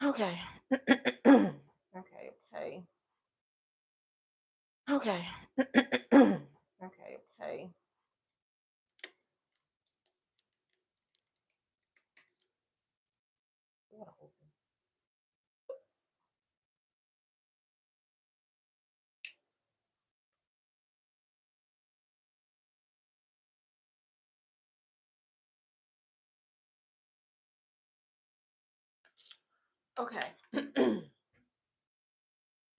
Okay. Okay, okay. Okay. Okay, okay. Okay.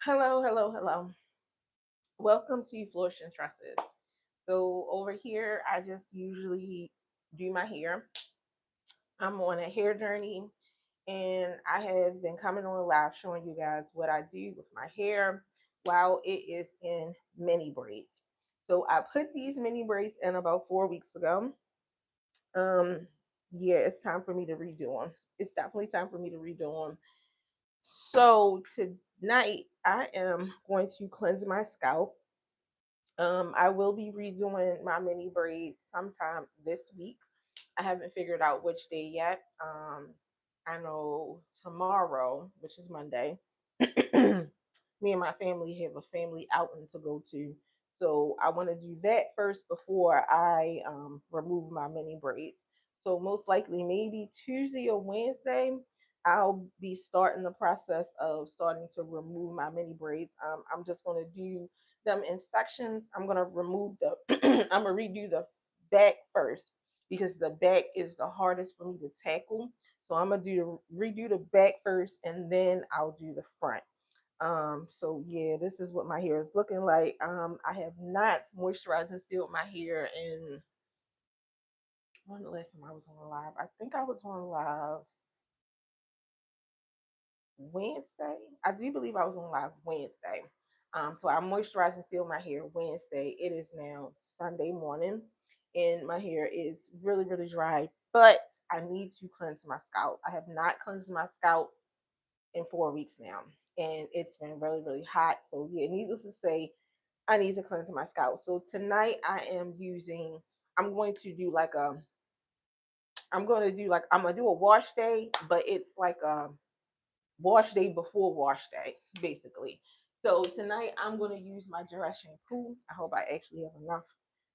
Hello, hello, hello. Welcome to Flourish and Tresses. So over here, I just usually do my hair. I'm on a hair journey, and I have been coming on live showing you guys what I do with my hair while it is in mini braids. So I put these mini braids in about 4 weeks ago. Um, yeah, it's time for me to redo them. It's definitely time for me to redo them. So tonight I am going to cleanse my scalp. I will be redoing my mini braids sometime this week. I haven't figured out which day yet. I know tomorrow, which is Monday, me and my family have a family outing to go to. So I want to do that first before I remove my mini braids. So most likely, maybe Tuesday or Wednesday, I'll be starting the process of starting to remove my mini braids. I'm just going to do them in sections. I'm going to remove the, I'm going to redo the back first because the back is the hardest for me to tackle. So I'm gonna redo the back first, and then I'll do the front. So yeah, this is what my hair is looking like. I have not moisturized and sealed my hair in when the last time I was on live. I think I was on live Wednesday. I do believe I was on live Wednesday. So I moisturized and sealed my hair Wednesday. It is now Sunday morning, and my hair is really, really dry. But I need to cleanse my scalp. I have not cleansed my scalp in 4 weeks now, and it's been really, really hot. So yeah, needless to say, I need to cleanse my scalp. So tonight I am using. I'm going to do like a. I'm gonna do a wash day, but it's like a wash day before wash day, basically. So tonight I'm gonna use my dry shampoo. I hope I actually have enough.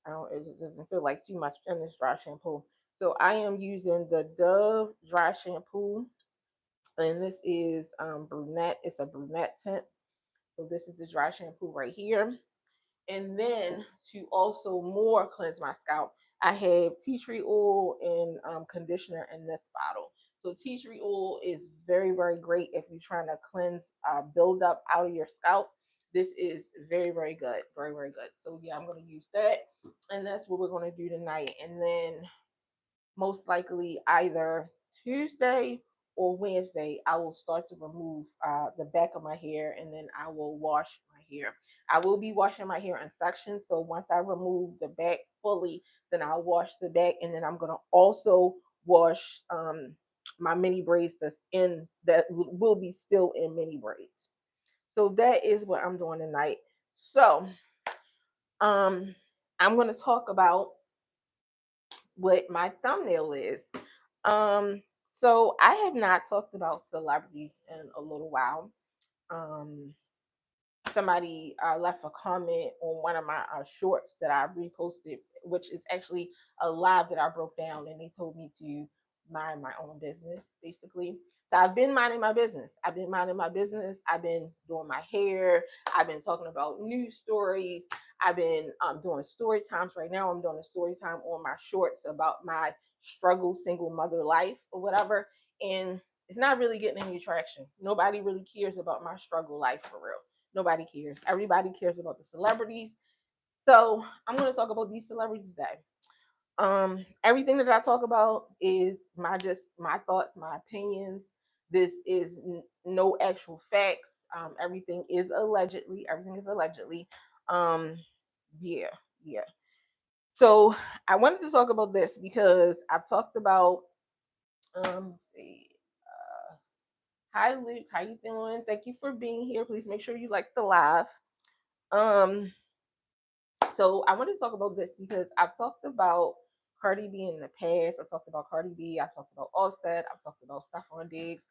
I don't. It doesn't feel like too much in this dry shampoo. So I am using the Dove dry shampoo, and this is brunette. It's a brunette tint. So this is the dry shampoo right here. And then to also more cleanse my scalp, I have tea tree oil and conditioner in this bottle. So tea tree oil is very, very great if you're trying to cleanse buildup out of your scalp. This is very, very good. Very, very good. So yeah, I'm going to use that. And that's what we're going to do tonight. And then most likely either Tuesday or Wednesday, I will start to remove the back of my hair, and then I will wash my hair. I will be washing my hair in sections. So once I remove the back fully, then I'll wash the back, and then I'm going to also wash my mini braids that will be still in mini braids. So that is what I'm doing tonight. So um, I'm going to talk about what my thumbnail is. Um, so I have not talked about celebrities in a little while. Um, Somebody left a comment on one of my shorts that I reposted, which is actually a live that I broke down, and they told me to mind my own business, basically. So I've been minding my business. I've been minding my business. I've been doing my hair. I've been talking about news stories. I've been doing story times. Right now, I'm doing a story time on my shorts about my struggle single mother life or whatever. And it's not really getting any traction. Nobody really cares about my struggle life for real. Nobody cares. Everybody cares about the celebrities. So I'm going to talk about these celebrities today. Everything that I talk about is my thoughts, my opinions. This is no actual facts. Everything is allegedly. Everything is allegedly. Um, yeah, yeah. So I wanted to talk about this because I've talked about. Let's see. Hi Luke, how you doing? Thank you for being here. Please make sure you like the live. Um, so I want to talk about this because I've talked about Cardi B in the past. I've talked about Cardi B. I've talked about Offset. I've talked about Stephon Diggs.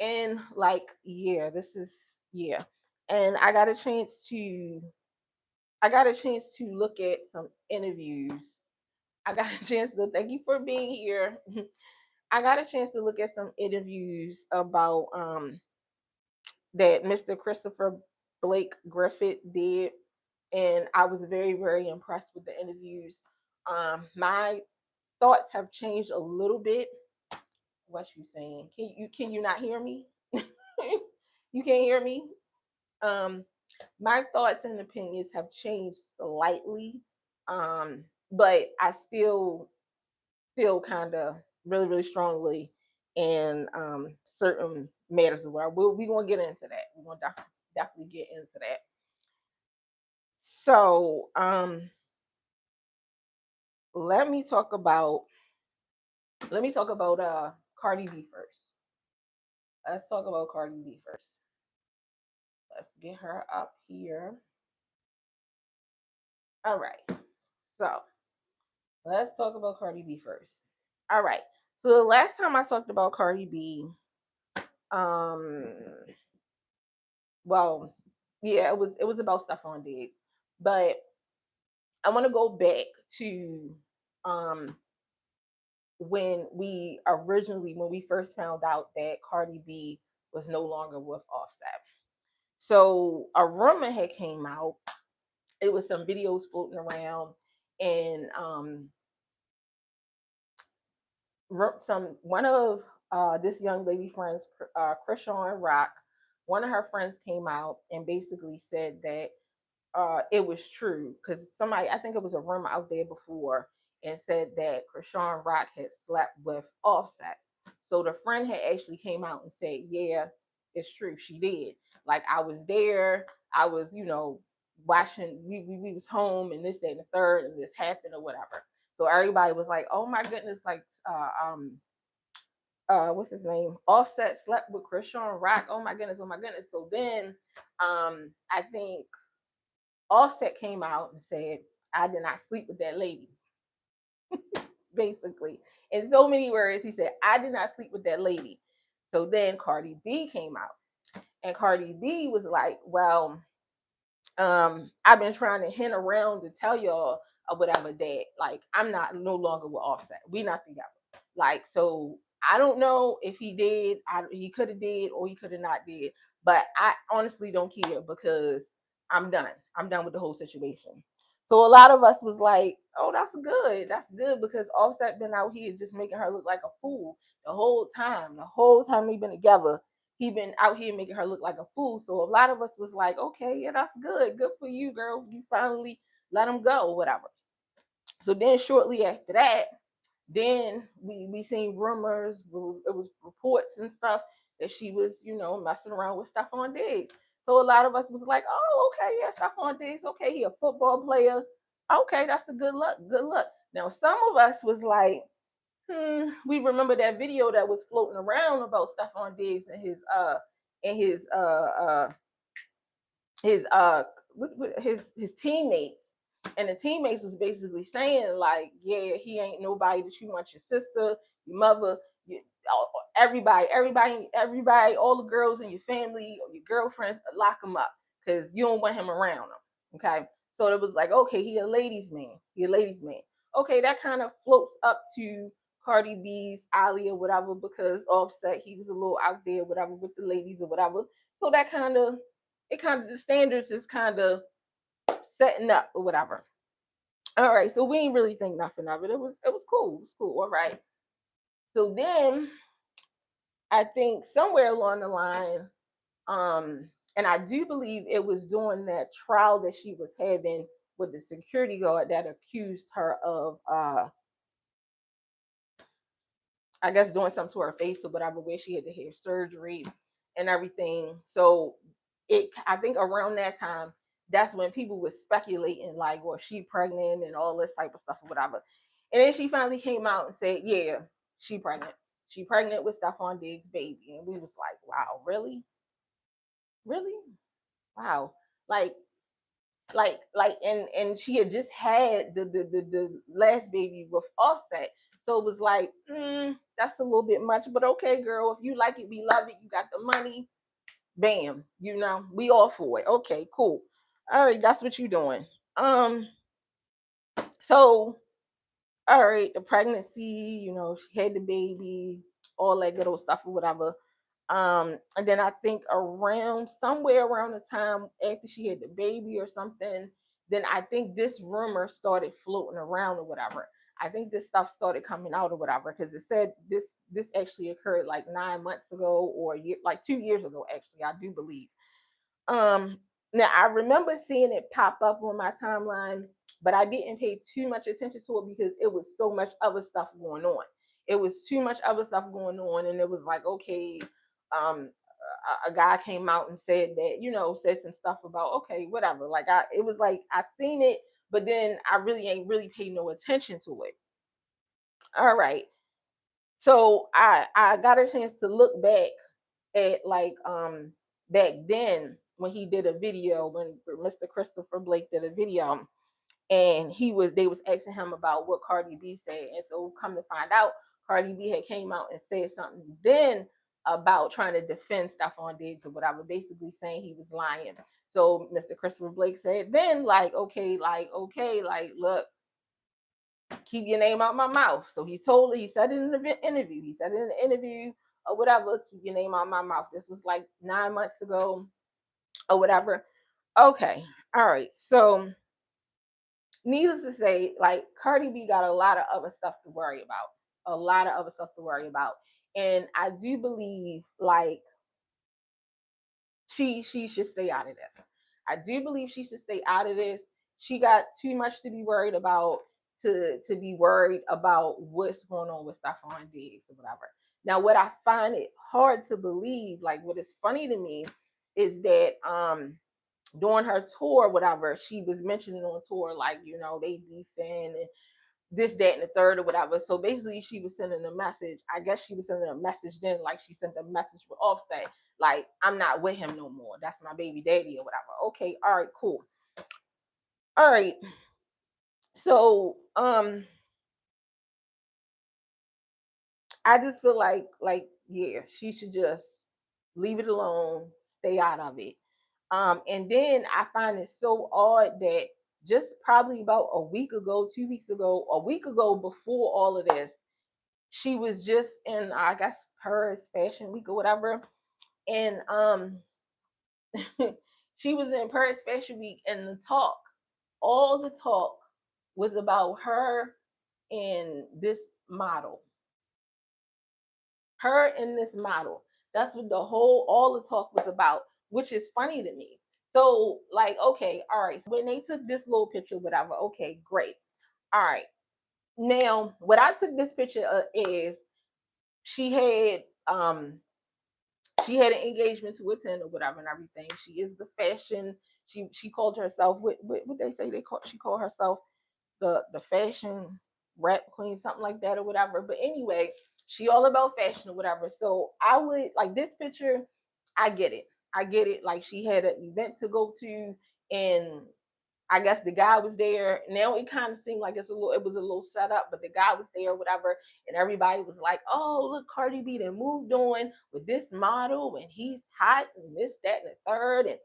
And like, yeah, this is, yeah. And I got a chance to look at some interviews. I got a chance to thank you for being here. I got a chance to look at some interviews about that Mr. Christopher Blake Griffith did, and I was very, very impressed with the interviews. My thoughts have changed a little bit. What you saying? Can you not hear me? You can't hear me. Um, my thoughts and opinions have changed slightly, but I still feel kind of really, really strongly in certain matters of where we're gonna get into that. We're gonna definitely get into that. So let me talk about Cardi B first. Let's talk about Cardi B first. Let's get her up here. All right. So let's talk about Cardi B first. All right. So the last time I talked about Cardi B, um, well, yeah, it was about stuff on Diggs, but I want to go back to um when we first found out that Cardi B was no longer with Offset. So a rumor had came out. It was some videos floating around, and some one of this young lady friends, Krishan Rock, one of her friends came out and basically said that it was true because somebody, I think it was a rumor out there before, and said that Krishan Rock had slept with Offset. So the friend had actually came out and said, "Yeah, it's true. She did. Like I was there. I was, watching. We was home, and this, that, and the third, and this happened or whatever." So everybody was like, "Oh my goodness!" Like, what's his name? Offset slept with Krishan Rock. Oh my goodness! Oh my goodness! So then, I think Offset came out and said, "I did not sleep with that lady." Basically, in so many words, he said, "I did not sleep with that lady." So then Cardi B came out, and Cardi B was like, "Well, I've been trying to hint around to tell y'all or whatever that like I'm not no longer with Offset. We not together. Like so." I don't know if he did. He could have did, or he could have not did. But I honestly don't care because I'm done. I'm done with the whole situation. So a lot of us was like, "Oh, that's good. That's good," because Offset been out here just making her look like a fool the whole time. The whole time they've been together, he been out here making her look like a fool. So a lot of us was like, "Okay, yeah, that's good. Good for you, girl. You finally let him go, whatever." So then shortly after that, then we seen rumors, it was reports and stuff that she was, messing around with Stephon Diggs. So a lot of us was like, "Oh, okay, yeah, Stephon Diggs, okay, he a football player. Okay, that's a good luck, good luck." Now some of us was like, we remember that video that was floating around about Stephon Diggs and and his his his teammates, and the teammates was basically saying like, "Yeah, he ain't nobody that you want your sister, your mother, your, everybody, all the girls in your family or your girlfriends, lock him up because you don't want him around them." Okay, so it was like, okay, he a ladies man, Okay, that kind of floats up to Cardi B's Ali or whatever, because Offset, he was a little out there, whatever, with the ladies or whatever. So that kind of the standards is kind of setting up or whatever. All right, so we ain't really think nothing of it. It was cool. It was cool. All right. So then I think somewhere along the line, and I do believe it was during that trial that she was having with the security guard that accused her of I guess doing something to her face or whatever, where she had to have surgery and everything. So I think around that time, that's when people were speculating like, well, she pregnant and all this type of stuff or whatever. And then she finally came out and said, "Yeah, she pregnant. She pregnant with Stephon Diggs' baby." And we was like, "Wow, really, really, wow." Like and she had just had the last baby with Offset. So it was like, that's a little bit much, but okay, girl, if you like it, we love it. You got the money, bam, we all for it. Okay, cool. All right, that's what you're doing. So all right, the pregnancy, she had the baby, all that good old stuff or whatever. And then I think somewhere around the time after she had the baby or something, then I think this rumor started floating around or whatever. I think this stuff started coming out or whatever because it said this actually occurred like 9 months ago or like 2 years ago. Actually, I do believe. Um, Now I remember seeing it pop up on my timeline, but I didn't pay too much attention to it because it was so much other stuff going on. It was too much other stuff going on, and it was like, okay, a guy came out and said that, said some stuff about, okay, whatever. Like it was like I seen it, but then I really ain't really paid no attention to it. All right, so I got a chance to look back at like back then when he did a video when Mr. Christopher Blake did a video and they was asking him about what Cardi B said, and so come to find out Cardi B had came out and said something then about trying to defend Stephon Diggs or whatever, basically saying he was lying. So Mr. Christopher Blake said then like look, keep your name out my mouth. So he said it in the interview. He said it in the interview or whatever, keep your name out my mouth. This was like 9 months ago or whatever. Okay. All right. So needless to say, like Cardi B got a lot of other stuff to worry about. A lot of other stuff to worry about. And I do believe like she should stay out of this. I do believe she should stay out of this. She got too much to be worried about to be worried about what's going on with Stephon Diggs or whatever. Now, what I find it hard to believe, like what is funny to me, is that during her tour, whatever, she was mentioning on tour, like, they beefing and this, that, and the third or whatever. So basically, she was sending a message. I guess she was sending a message then, like she sent a message with Offset, like, I'm not with him no more. That's my baby daddy or whatever. Okay, all right, cool. All right. So, I just feel yeah, she should just leave it alone, stay out of it. And then I find it so odd that just probably about a week ago, 2 weeks ago, a week ago before all of this, she was just in, I guess, Paris Fashion Week or whatever, and she was in Paris Fashion Week, and all the talk was about her and this model, her and this model. That's what all the talk was about, which is funny to me. So, like, okay, all right. So when they took this little picture, whatever, okay, great. All right. Now, what I took this picture of is she had um she had an engagement to attend or whatever and everything. She is the fashion. She called herself what they say she called herself the fashion rap queen, something like that or whatever. But anyway, she all about fashion or whatever. So I would like this picture. I get it. I get it. Like she had an event to go to, and I guess the guy was there. Now it kind of seemed like it was a little set up, but the guy was there, whatever, and everybody was like, "Oh, look, Cardi B done moved on with this model, and he's hot, and this, that, and the third, and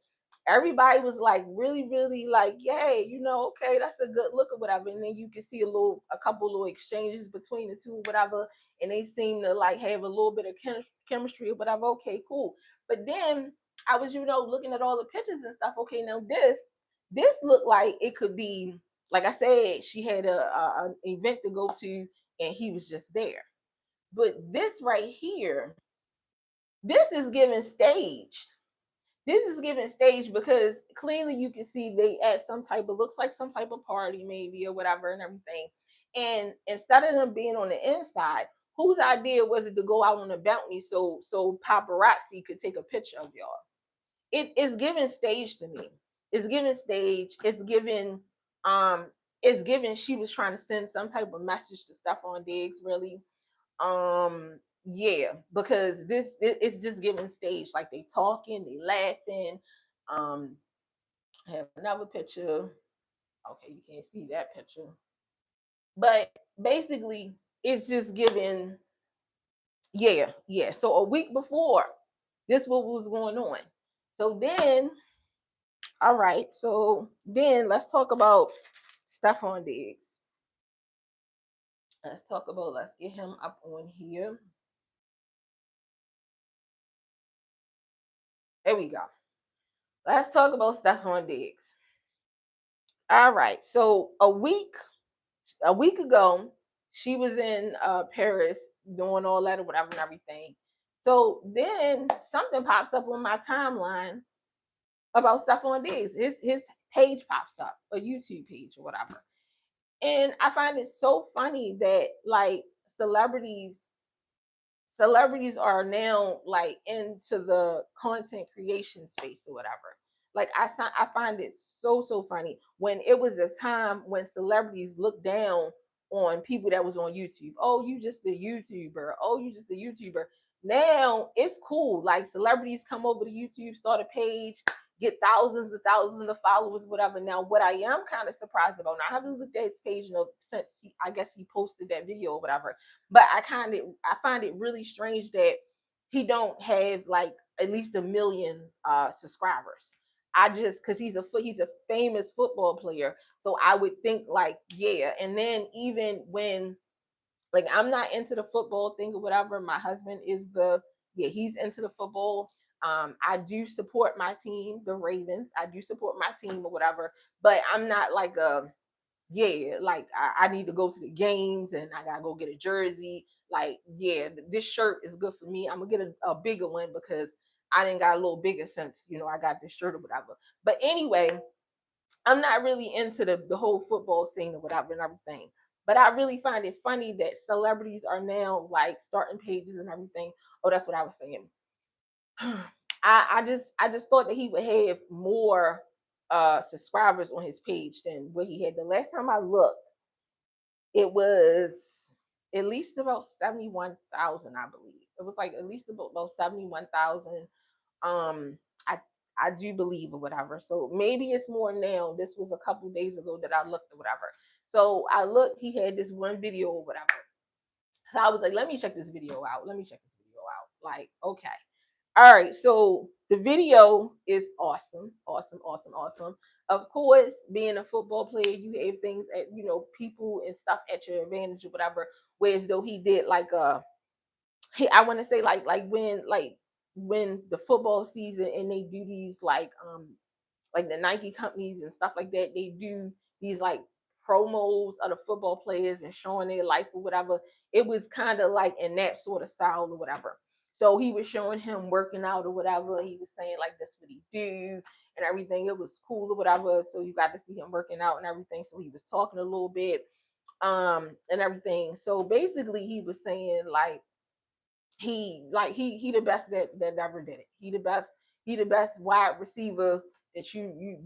everybody was like really, really like, yay, okay, that's a good look or whatever. And then you can see a couple little exchanges between the two, whatever, and they seem to like have a little bit of chemistry or whatever. Okay, cool. But then I was, looking at all the pictures and stuff. Okay, now this looked like it could be, like I said, she had an event to go to, and he was just there. But this right here, this is giving staged. This is giving stage because clearly you can see they at some type of, looks like some type of party maybe or whatever and everything. And instead of them being on the inside, whose idea was it to go out on the balcony so paparazzi could take a picture of y'all? It is giving stage to me. It's giving stage. Um it's giving she was trying to send some type of message to Stephon Diggs, really. Yeah, because it's just giving stage, like they talking, they laughing. I have another picture. Okay, you can't see that picture, but basically it's just giving, yeah, yeah. So a week before, this what was going on. So then, all right. So then let's talk about Stephon Diggs. Let's get him up on here. There we go. Let's talk about Stephon Diggs. All right. So a week ago, she was in Paris doing all that or whatever and everything. So then something pops up on my timeline about Stephon Diggs. His page pops up, a YouTube page or whatever. And I find it so funny that like celebrities are now like into the content creation space or whatever. Like I find it so funny when it was a time when celebrities looked down on people that was on YouTube. Oh, you just a YouTuber. Oh, you just a YouTuber. Now it's cool. Like celebrities come over to YouTube, start a page, get thousands of followers, whatever. Now, what I am kind of surprised about, now I haven't looked at his page, since I guess he posted that video or whatever. But I find it really strange that he don't have like at least a million subscribers. I just because he's a famous football player, so I would think like yeah. And then even when like I'm not into the football thing or whatever, my husband is he's into the football. I do support my team, the Ravens. I do support my team or whatever, but I'm not like a yeah, like I need to go to the games and I gotta go get a jersey. Like, yeah, this shirt is good for me. I'm gonna get a bigger one because I didn't got a little bigger since I got this shirt or whatever. But anyway, I'm not really into the whole football scene or whatever and everything. But I really find it funny that celebrities are now like starting pages and everything. Oh, that's what I was saying. I just thought that he would have more subscribers on his page than what he had. The last time I looked, it was at least about 71,000, I believe. It was like at least about 71,000. Um, I I do believe or whatever. So maybe it's more now. This was a couple days ago that I looked or whatever. So I looked. He had this one video or whatever. So I was like, let me check this video out. Let me check this video out. Like, okay. All right, so the video is awesome, awesome, awesome, awesome. Of course, being a football player, you have things at people and stuff at your advantage or whatever. Whereas though he did like I want to say like when the football season and they do these like the Nike companies and stuff like that, they do these like promos of the football players and showing their life or whatever. It was kind of like in that sort of style or whatever. So he was showing him working out or whatever. He was saying like this what he do and everything. It was cool or whatever. So you got to see him working out and everything. So he was talking a little bit and everything. So basically he was saying like he the best that ever did it. He the best wide receiver that you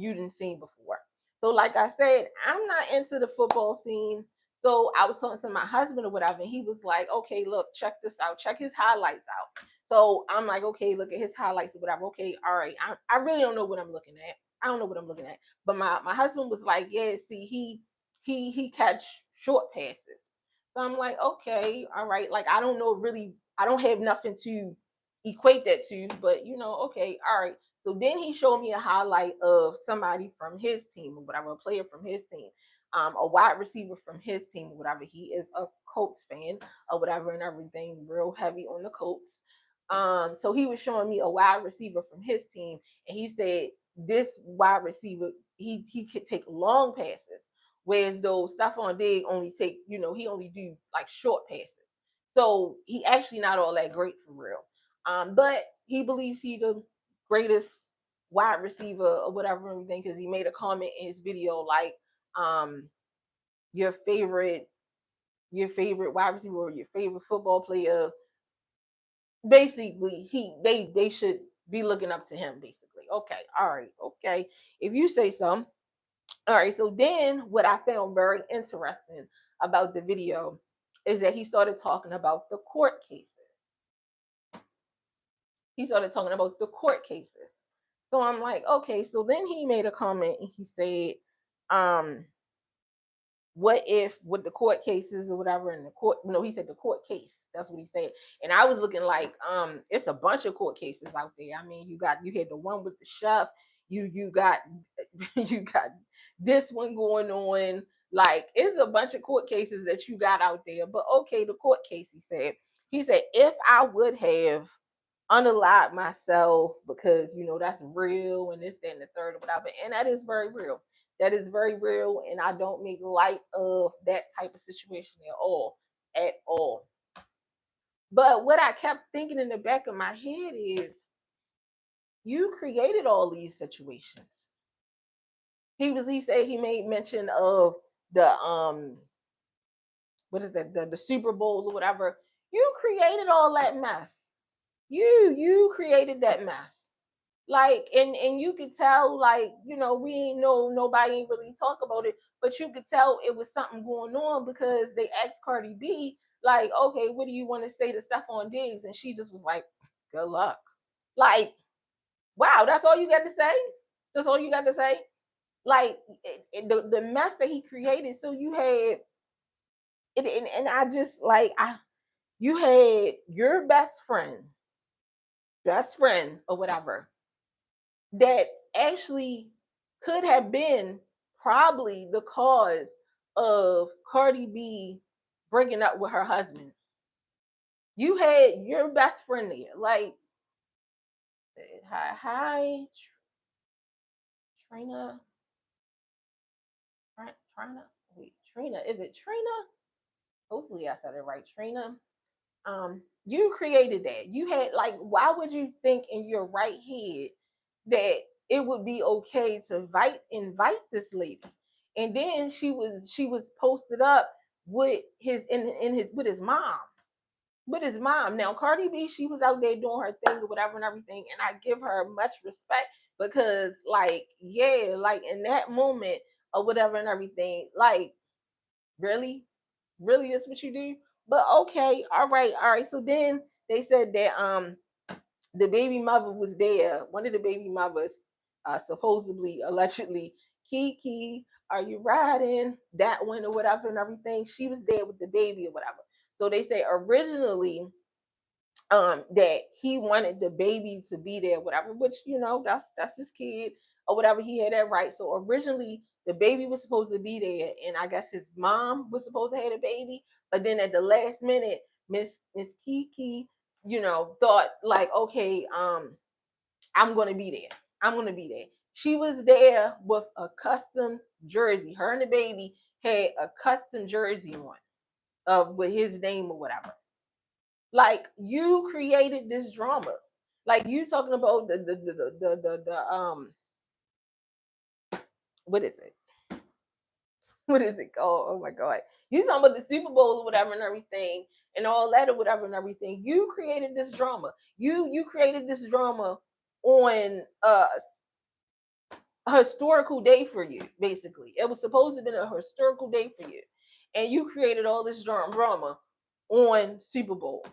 didn't see before. So like I said, I'm not into the football scene. So I was talking to my husband or whatever, and he was like, okay, look, check this out, check his highlights out. So I'm like, okay, look at his highlights or whatever. Okay, all right. I really don't know what I'm looking at. I don't know what I'm looking at. But my husband was like, yeah, see, he catch short passes. So I'm like, okay, all right. Like I don't know really, I don't have nothing to equate that to, but okay, all right. So then he showed me a highlight of somebody from his team or whatever, a player from his team, a wide receiver from his team or whatever. He is a Colts fan or whatever and everything, real heavy on the Colts. So he was showing me a wide receiver from his team, and he said this wide receiver, he could take long passes. Whereas though Stephon Diggs only take, he only do like short passes. So he actually not all that great for real. But he believes he the greatest wide receiver or whatever and everything because he made a comment in his video like um your favorite wide receiver or your favorite football player. Basically, they should be looking up to him. Basically, okay, all right, okay, if you say so. All right, so then what I found very interesting about the video is that he started talking about the court cases. He started talking about the court cases. So I'm like, okay, so then he made a comment and he said, um, what if with the court cases or whatever in the court, no, he said the court case, that's what he said. And I was looking like, it's a bunch of court cases out there. I mean, you had the one with the chef, you got you got this one going on. Like, it's a bunch of court cases that you got out there. But okay, the court case, he said if I would have unalive myself, because that's real and this, that, and the third or whatever. And that is very real. That is very real. And I don't make light of that type of situation at all. At all. But what I kept thinking in the back of my head is, you created all these situations. He said he made mention of the what is that, the Super Bowl or whatever. You created all that mess. You created that mess. Like, and you could tell, like, we ain't know, nobody ain't really talk about it, but you could tell it was something going on, because they asked Cardi B, like, okay, what do you want to say to Stephon Diggs? And she just was like, good luck. Like, wow, that's all you got to say? That's all you got to say? Like, the mess that he created. So you had it, and I just like, you had your best friend or whatever, that actually could have been probably the cause of Cardi B breaking up with her husband. You had your best friend there. Like, hi, Trina. Trina. Wait, Trina. Is it Trina? Hopefully I said it right. Trina. You created that. You had, like, why would you think in your right head that it would be okay to invite this lady? And then she was posted up with his in his with his mom. With his mom. Now Cardi B, she was out there doing her thing or whatever and everything, and I give her much respect, because, like, yeah, like in that moment or whatever and everything, like, really, really, that's what you do? But okay, all right. So then they said that the baby mother was there. One of the baby mothers, supposedly, allegedly, Kiki, are you riding? That one or whatever and everything. She was there with the baby or whatever. So they say originally, that he wanted the baby to be there, whatever, which, that's his kid or whatever. He had that right. So originally the baby was supposed to be there, and I guess his mom was supposed to have a baby. But then at the last minute, Miss Kiki, thought like, okay, I'm gonna be there. I'm gonna be there. She was there with a custom jersey. Her and the baby had a custom jersey on, with his name or whatever. Like, you created this drama. Like, you talking about what is it? What is it called? Oh my god. You talking about the Super Bowl or whatever and everything, and all that or whatever and everything. You created this drama. You created this drama on a historical day for you, basically. It was supposed to have been a historical day for you. And you created all this drama on Super Bowl.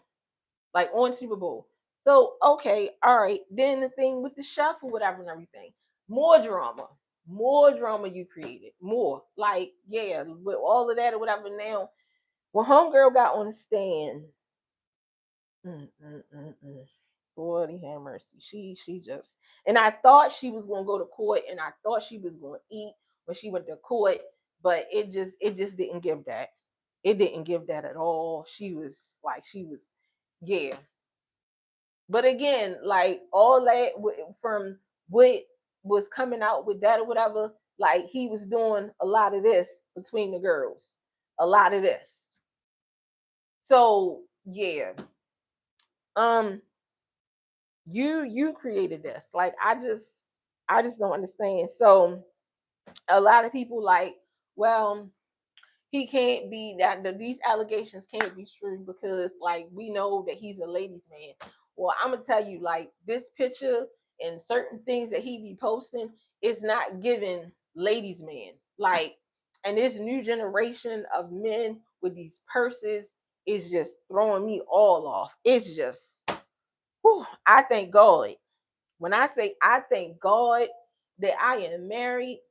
Like, on Super Bowl. So okay, all right. Then the thing with the chef or whatever and everything, more drama you created, more. Like, yeah, with all of that or whatever. Now, when homegirl got on the stand, mm, mm, mm, mm. Lord, he had mercy. She just, and I thought she was gonna go to court, and I thought she was gonna eat when she went to court, but it just didn't give that. It didn't give that at all. She was, yeah. But again, like, all that from what was coming out with that or whatever, like, he was doing a lot of this between the girls, a lot of this. So yeah, um, you created this. Like, I just don't understand. So a lot of people like, well, he can't be these allegations can't be true, because, like, we know that he's a ladies man. Well, I'm gonna tell you, like, this picture and certain things that he be posting is not giving ladies man. Like, and this new generation of men with these purses is just throwing me all off. It's just, whew, I thank God. When I say I thank God that I am married,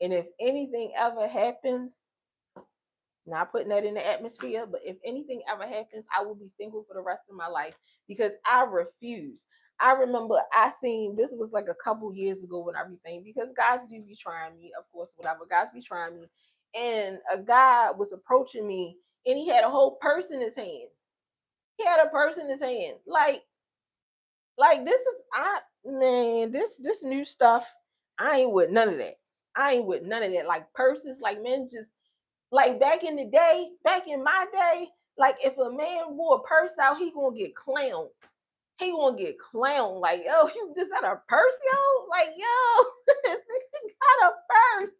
and if anything ever happens, Not putting that in the atmosphere, but if anything ever happens, I will be single for the rest of my life because I refuse. I remember I seen this was like a couple years ago when everything because guys do be trying me, of course, whatever guys be trying me, and a guy was approaching me and he had a whole purse in his hand. He had a purse in his hand, like this is I man this new stuff. I ain't with none of that. I ain't with none of that. Like purses, like men just like back in the day, back in my day, like if a man wore a purse out, he gonna get clowned. He gonna get clowned. Like, yo, you just got a purse, yo? Like, yo, this nigga got a purse.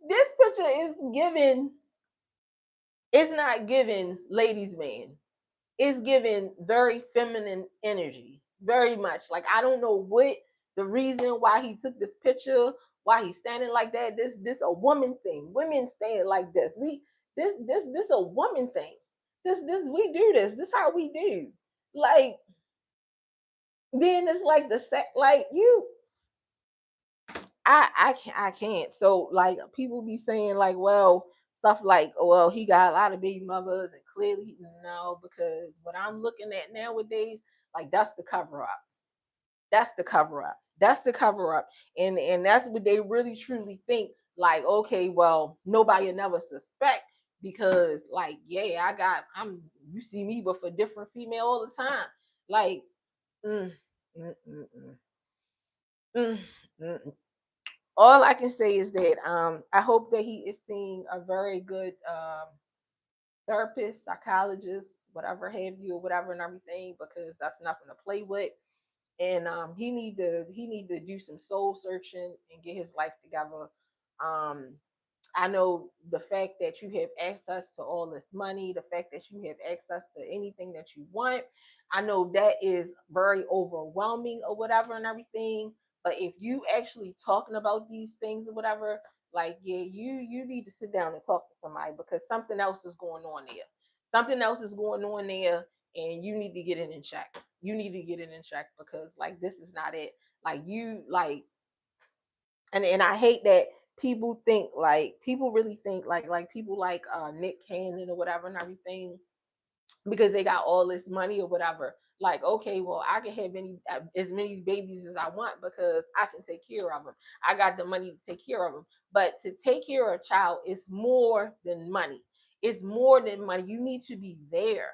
This picture is giving, it's not giving ladies' man. It's giving very feminine energy. Very much. Like, I don't know what the reason why he took this picture, why he's standing like that. This a woman thing. Women stand like this. This a woman thing. This we do this. This how we do. Like then it's like the set like you I can't. So like people be saying like, well, stuff like, oh, well, he got a lot of baby mothers, and clearly no, because what I'm looking at nowadays, like that's the cover up. That's the cover up. That's the cover up. And that's what they really truly think. Like, okay, well, nobody will never suspect because like, yeah, I'm you see me with a different female all the time. Like, mm, mm, mm, mm, mm, mm, mm. All I can say is that I hope that he is seeing a very good therapist, psychologist, whatever have you, or whatever and everything, because that's nothing to play with. And he need to do some soul searching and get his life together. Um, I know the fact that you have access to all this money, the fact that you have access to anything that you want, I know that is very overwhelming or whatever and everything. But if you actually talking about these things or whatever, like yeah, you need to sit down and talk to somebody because something else is going on there. Something else is going on there, and you need to get it in check. You need to get it in check because like this is not it. Like you like and I hate that people think like people really think like people like Nick Cannon or whatever and everything because they got all this money or whatever. Like, okay, well, I can have as many babies as I want because I can take care of them. I got the money to take care of them. But to take care of a child is more than money. It's more than money. You need to be there.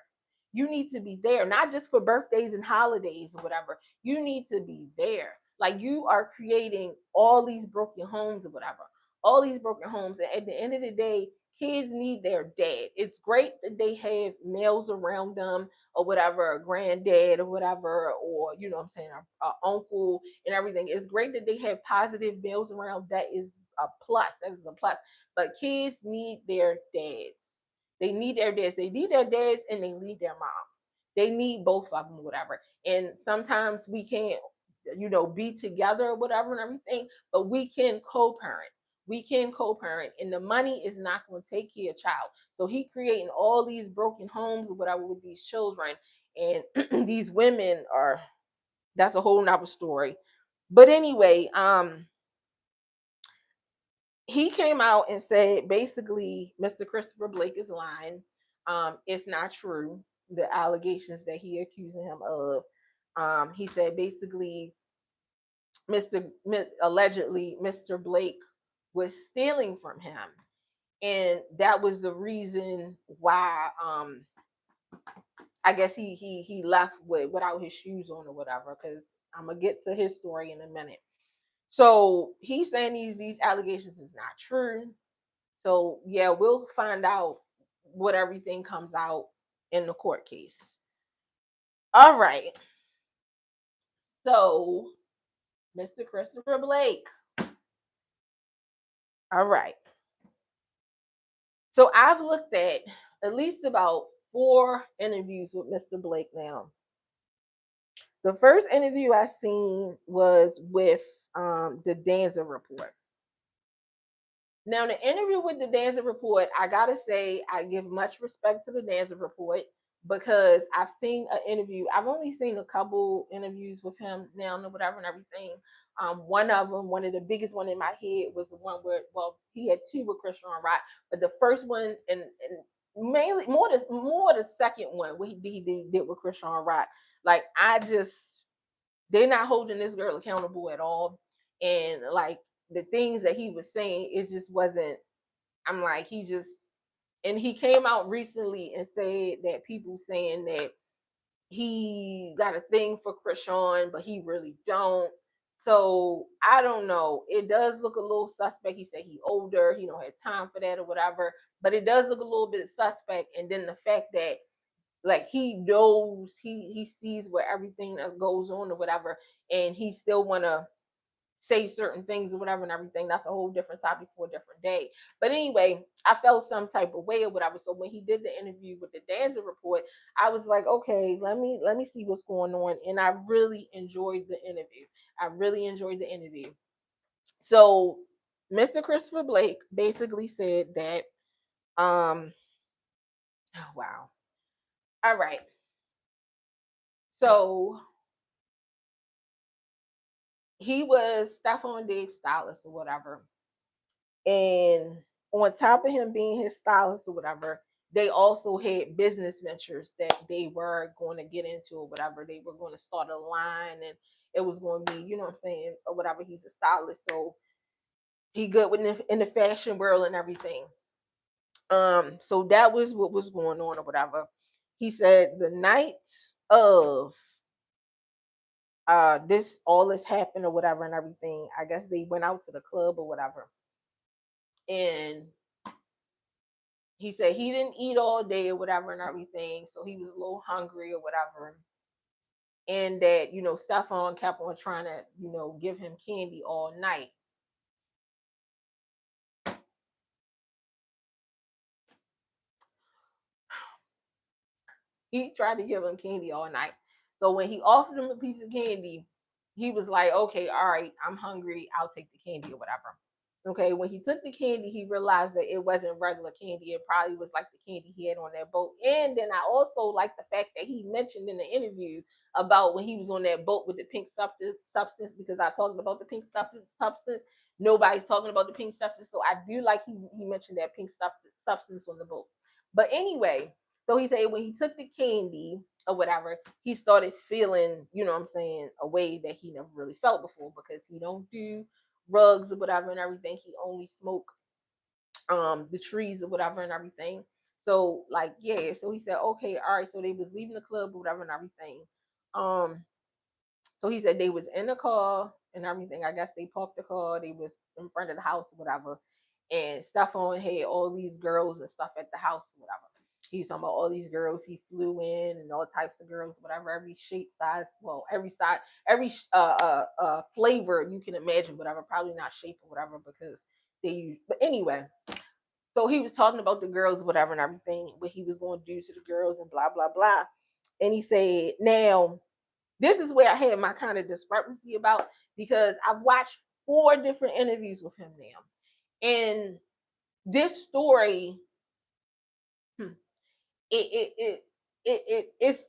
You need to be there, not just for birthdays and holidays or whatever. You need to be there. Like you are creating all these broken homes or whatever. All these broken homes. And at the end of the day, kids need their dad. It's great that they have males around them or whatever, a granddad or whatever, or you know what I'm saying, a uncle and everything. It's great that they have positive males around. That is a plus. That is a plus. But kids need their dads. They need their dads. They need their dads and they need their moms. They need both of them, whatever. And sometimes we can't, be together or whatever and everything, but we can co-parent. We can co-parent, and the money is not going to take care of child. So he creating all these broken homes or whatever with these children, and these women are. That's a whole nother story. But anyway, he came out and said basically Mr. Christopher Blake is lying. It's not true. The allegations that he accusing him of. He said basically allegedly Mr. Blake was stealing from him, and that was the reason why I guess he left without his shoes on or whatever. Because I'm gonna get to his story in a minute. So he's saying these allegations is not true. So yeah, we'll find out what everything comes out in the court case. All right. So Mr. Christopher Blake. All right. So I've looked at least about 4 interviews with Mr. Blake now. The first interview I seen was with the Danza Report. Now, the interview with the Danza Report, I gotta say, I give much respect to the Danza Report because I've seen an interview. I've only seen a couple interviews with him now and whatever and everything, One of them, one of the biggest one in my head was the one where, well, he had two with Christian Rock, but the first one and mainly more the second one what he did with Christian Rock. Like I just they're not holding this girl accountable at all, and like the things that he was saying, it just wasn't. I'm like he just and he came out recently and said that people saying that he got a thing for Krishan, but he really don't. So I don't know. It does look a little suspect. He said he older, he don't have time for that or whatever. But it does look a little bit suspect. And then the fact that like he knows he sees where everything that goes on or whatever, and he still wanna say certain things or whatever and everything. That's a whole different topic for a different day. But anyway, I felt some type of way or whatever. So when he did the interview with the Danza Report, I was like, okay, let me see what's going on. And I really enjoyed the interview. I really enjoyed the interview. So Mr. Christopher Blake basically said that oh, wow. All right. So he was Stephon Diggs stylist or whatever. And on top of him being his stylist or whatever, they also had business ventures that they were going to get into or whatever. They were going to start a line and it was going to be, you know what I'm saying, or whatever. He's a stylist, so he good with in the fashion world and everything. So that was what was going on or whatever. He said the night of this all this happened or whatever and everything. I guess they went out to the club or whatever. And he said he didn't eat all day or whatever and everything, so he was a little hungry or whatever. And that, Stephon kept on trying to, give him candy all night. He tried to give him candy all night. So when he offered him a piece of candy, he was like, okay, all right, I'm hungry. I'll take the candy or whatever. Okay, when he took the candy, he realized that it wasn't regular candy. It probably was like the candy he had on that boat. And then I also like the fact that he mentioned in the interview about when he was on that boat with the pink substance because I talked about the pink substance. Nobody's talking about the pink substance. So I do like he mentioned that pink substance on the boat. But anyway, so he said when he took the candy or whatever, he started feeling, what I'm saying, a way that he never really felt before because he don't do rugs or whatever and everything. He only smoked the trees or whatever and everything. So like yeah, so he said, okay, all right. So they was leaving the club or whatever and everything. Um so he said they was in the car and everything. I guess they parked the car, they was in front of the house or whatever. And Stephon had all these girls and stuff at the house or whatever. He's talking about all these girls he flew in and all types of girls, whatever, every shape, size, well, every size, every flavor you can imagine, whatever. Probably not shape or whatever because they use. But anyway, so he was talking about the girls, whatever, and everything, what he was going to do to the girls and blah blah blah. And he said, now this is where I had my kind of discrepancy about because I've watched 4 different interviews with him now, and this story, hmm, it's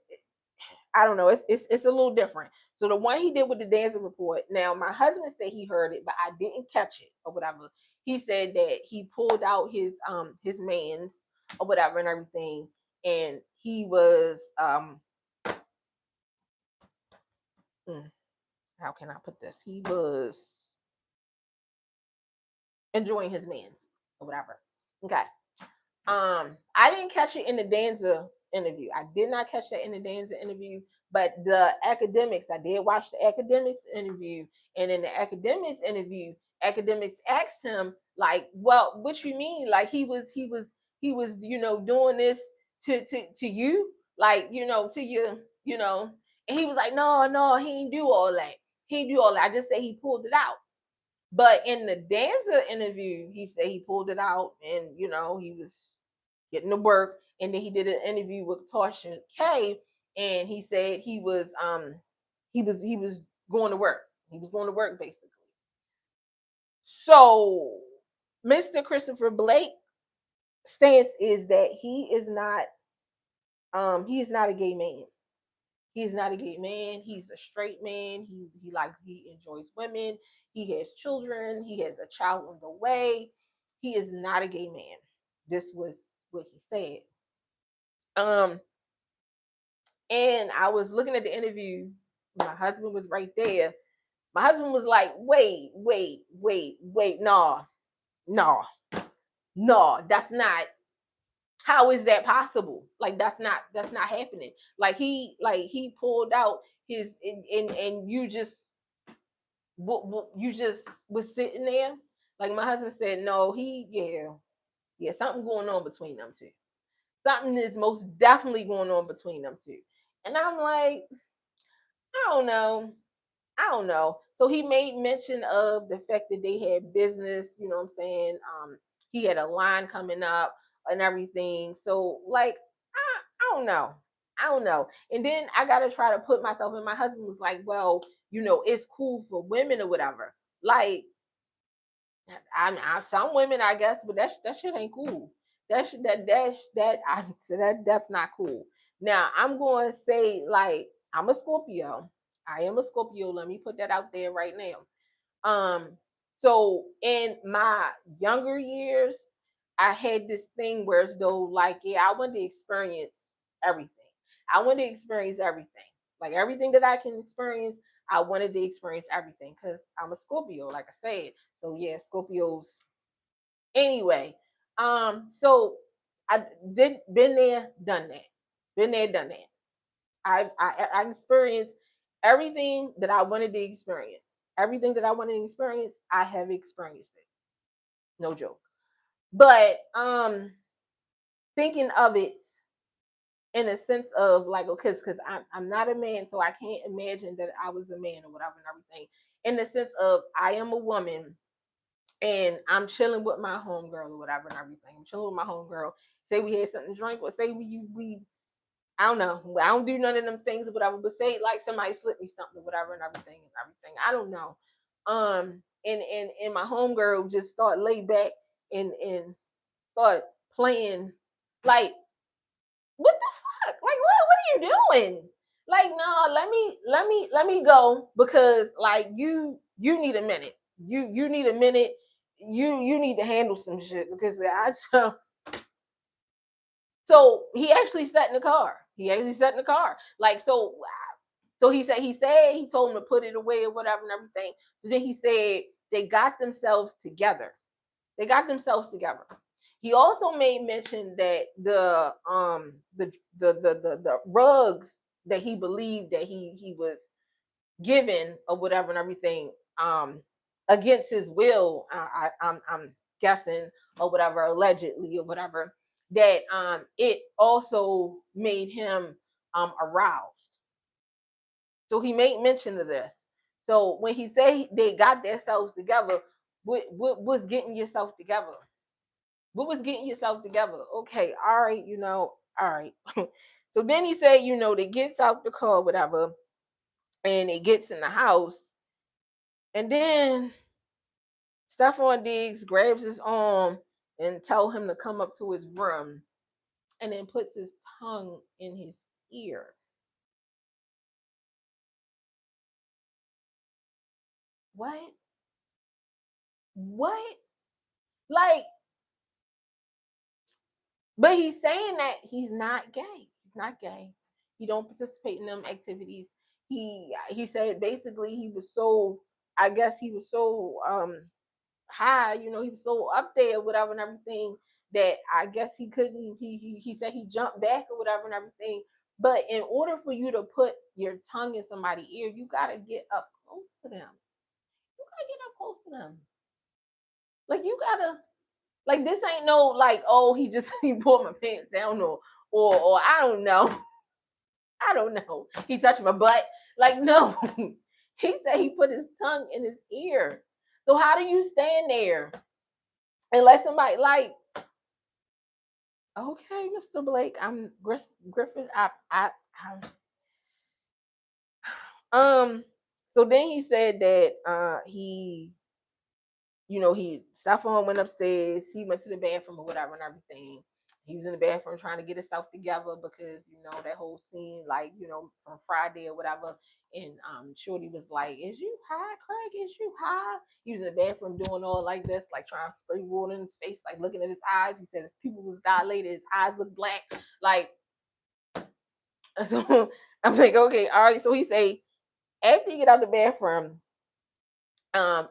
I don't know, it's a little different. So the one he did with the Danza Report, now my husband said he heard it, but I didn't catch it or whatever. He said that he pulled out his man's or whatever and everything, and he was how can I put this? He was enjoying his man's or whatever. Okay. I didn't catch it in the Danza interview. I did not catch that in the Danza interview, but the academics, I did watch the academics interview, and in the academics interview, academics asked him like, "Well, what you mean? Like he was doing this to you, like to you, and he was like, no, no, he didn't do all that. He didn't do all that. I just say he pulled it out." But in the Danza interview, he said he pulled it out, and he was getting to work. And then he did an interview with Tasha K, and he said he was going to work. He was going to work basically. So Mr. Christopher Blake stance is that he is not a gay man. He's not a gay man. He's a straight man. He enjoys women. He has children. He has a child on the way. He is not a gay man. This was what he said. Um, and I was looking at the interview. My husband was right there. My husband was like, wait, no, no, no, that's not. How is that possible? Like that's not happening. He pulled out his and you just was sitting there. Like my husband said, no, yeah, something going on between them two. Something is most definitely going on between them two. And I'm like, I don't know. I don't know. So he made mention of the fact that they had business, you know what I'm saying? He had a line coming up and everything. So like I don't know. I don't know. And then I gotta try to put myself in. My husband was like, well, it's cool for women or whatever. Like I'm some women, I guess, but that shit ain't cool. That's not cool. Now I'm going to say like I'm a Scorpio. I am a Scorpio. Let me put that out there right now. So in my younger years, I had this thing where as though like yeah, I wanted to experience everything. I wanted to experience everything. Like everything that I can experience, I wanted to experience everything because I'm a Scorpio, like I said. So yeah, Scorpios. Anyway, so I did been there, done that. Been there, done that. I experienced everything that I wanted to experience. Everything that I wanted to experience, I have experienced it. No joke. But thinking of it in a sense of like, okay, because I'm not a man, so I can't imagine that I was a man or whatever and everything. In the sense of I am a woman and I'm chilling with my homegirl or whatever and everything. I'm chilling with my homegirl. Say we had something to drink, or say we I don't know. I don't do none of them things or whatever, but say like somebody slipped me something or whatever and everything. I don't know. And my homegirl just start lay back and start playing like what the fuck? Like what are you doing? Like, no, let me go because like you need a minute. You need a minute. You need to handle some shit because I so he actually sat in the car. He actually sat in the car. Like so he told him to put it away or whatever and everything. So then he said they got themselves together. They got themselves together. He also made mention that the rugs that he believed that he was given or whatever and everything against his will. I'm guessing or whatever, allegedly or whatever. That it also made him aroused. So he made mention of this. So when he said they got themselves together, what was getting yourself together? What was getting yourself together? Okay, all right, all right. So then he said, they gets out the car, whatever, and it gets in the house, and then Stephon Diggs grabs his arm and tell him to come up to his room, and then puts his tongue in his ear. What? What? Like, but he's saying that he's not gay. He's not gay. He don't participate in them activities. He said basically he was so I guess he was so high, he was so up there, whatever and everything, that I guess he couldn't he said he jumped back or whatever and everything. But in order for you to put your tongue in somebody's ear, you gotta get up close to them. You gotta get up close to them. Like you gotta like this ain't no like, oh, he just he pulled my pants down or I don't know. I don't know. He touched my butt. Like, no. He said he put his tongue in his ear. So how do you stand there and let somebody like, okay, Mr. Blake, I'm Griffin. So then he said that he Stephon went upstairs, he went to the bathroom or whatever and everything. He was in the bathroom trying to get himself together because that whole scene, like from Friday or whatever. And Shorty was like, "Is you high, Craig? Is you high?" He was in the bathroom doing all like this, like trying to spray water in his face, like looking at his eyes. He said his pupil was dilated, his eyes looked black. Like, so I'm like, okay, all right. So he say after he get out the bathroom,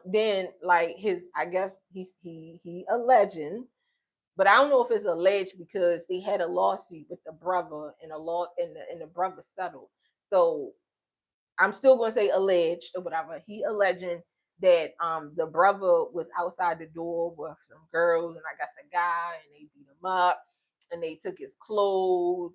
then like I guess he alleging, but I don't know if it's alleged because they had a lawsuit with the brother and the brother settled. So I'm still gonna say alleged or whatever. He alleging that the brother was outside the door with some girls and I guess a guy, and they beat him up and they took his clothes.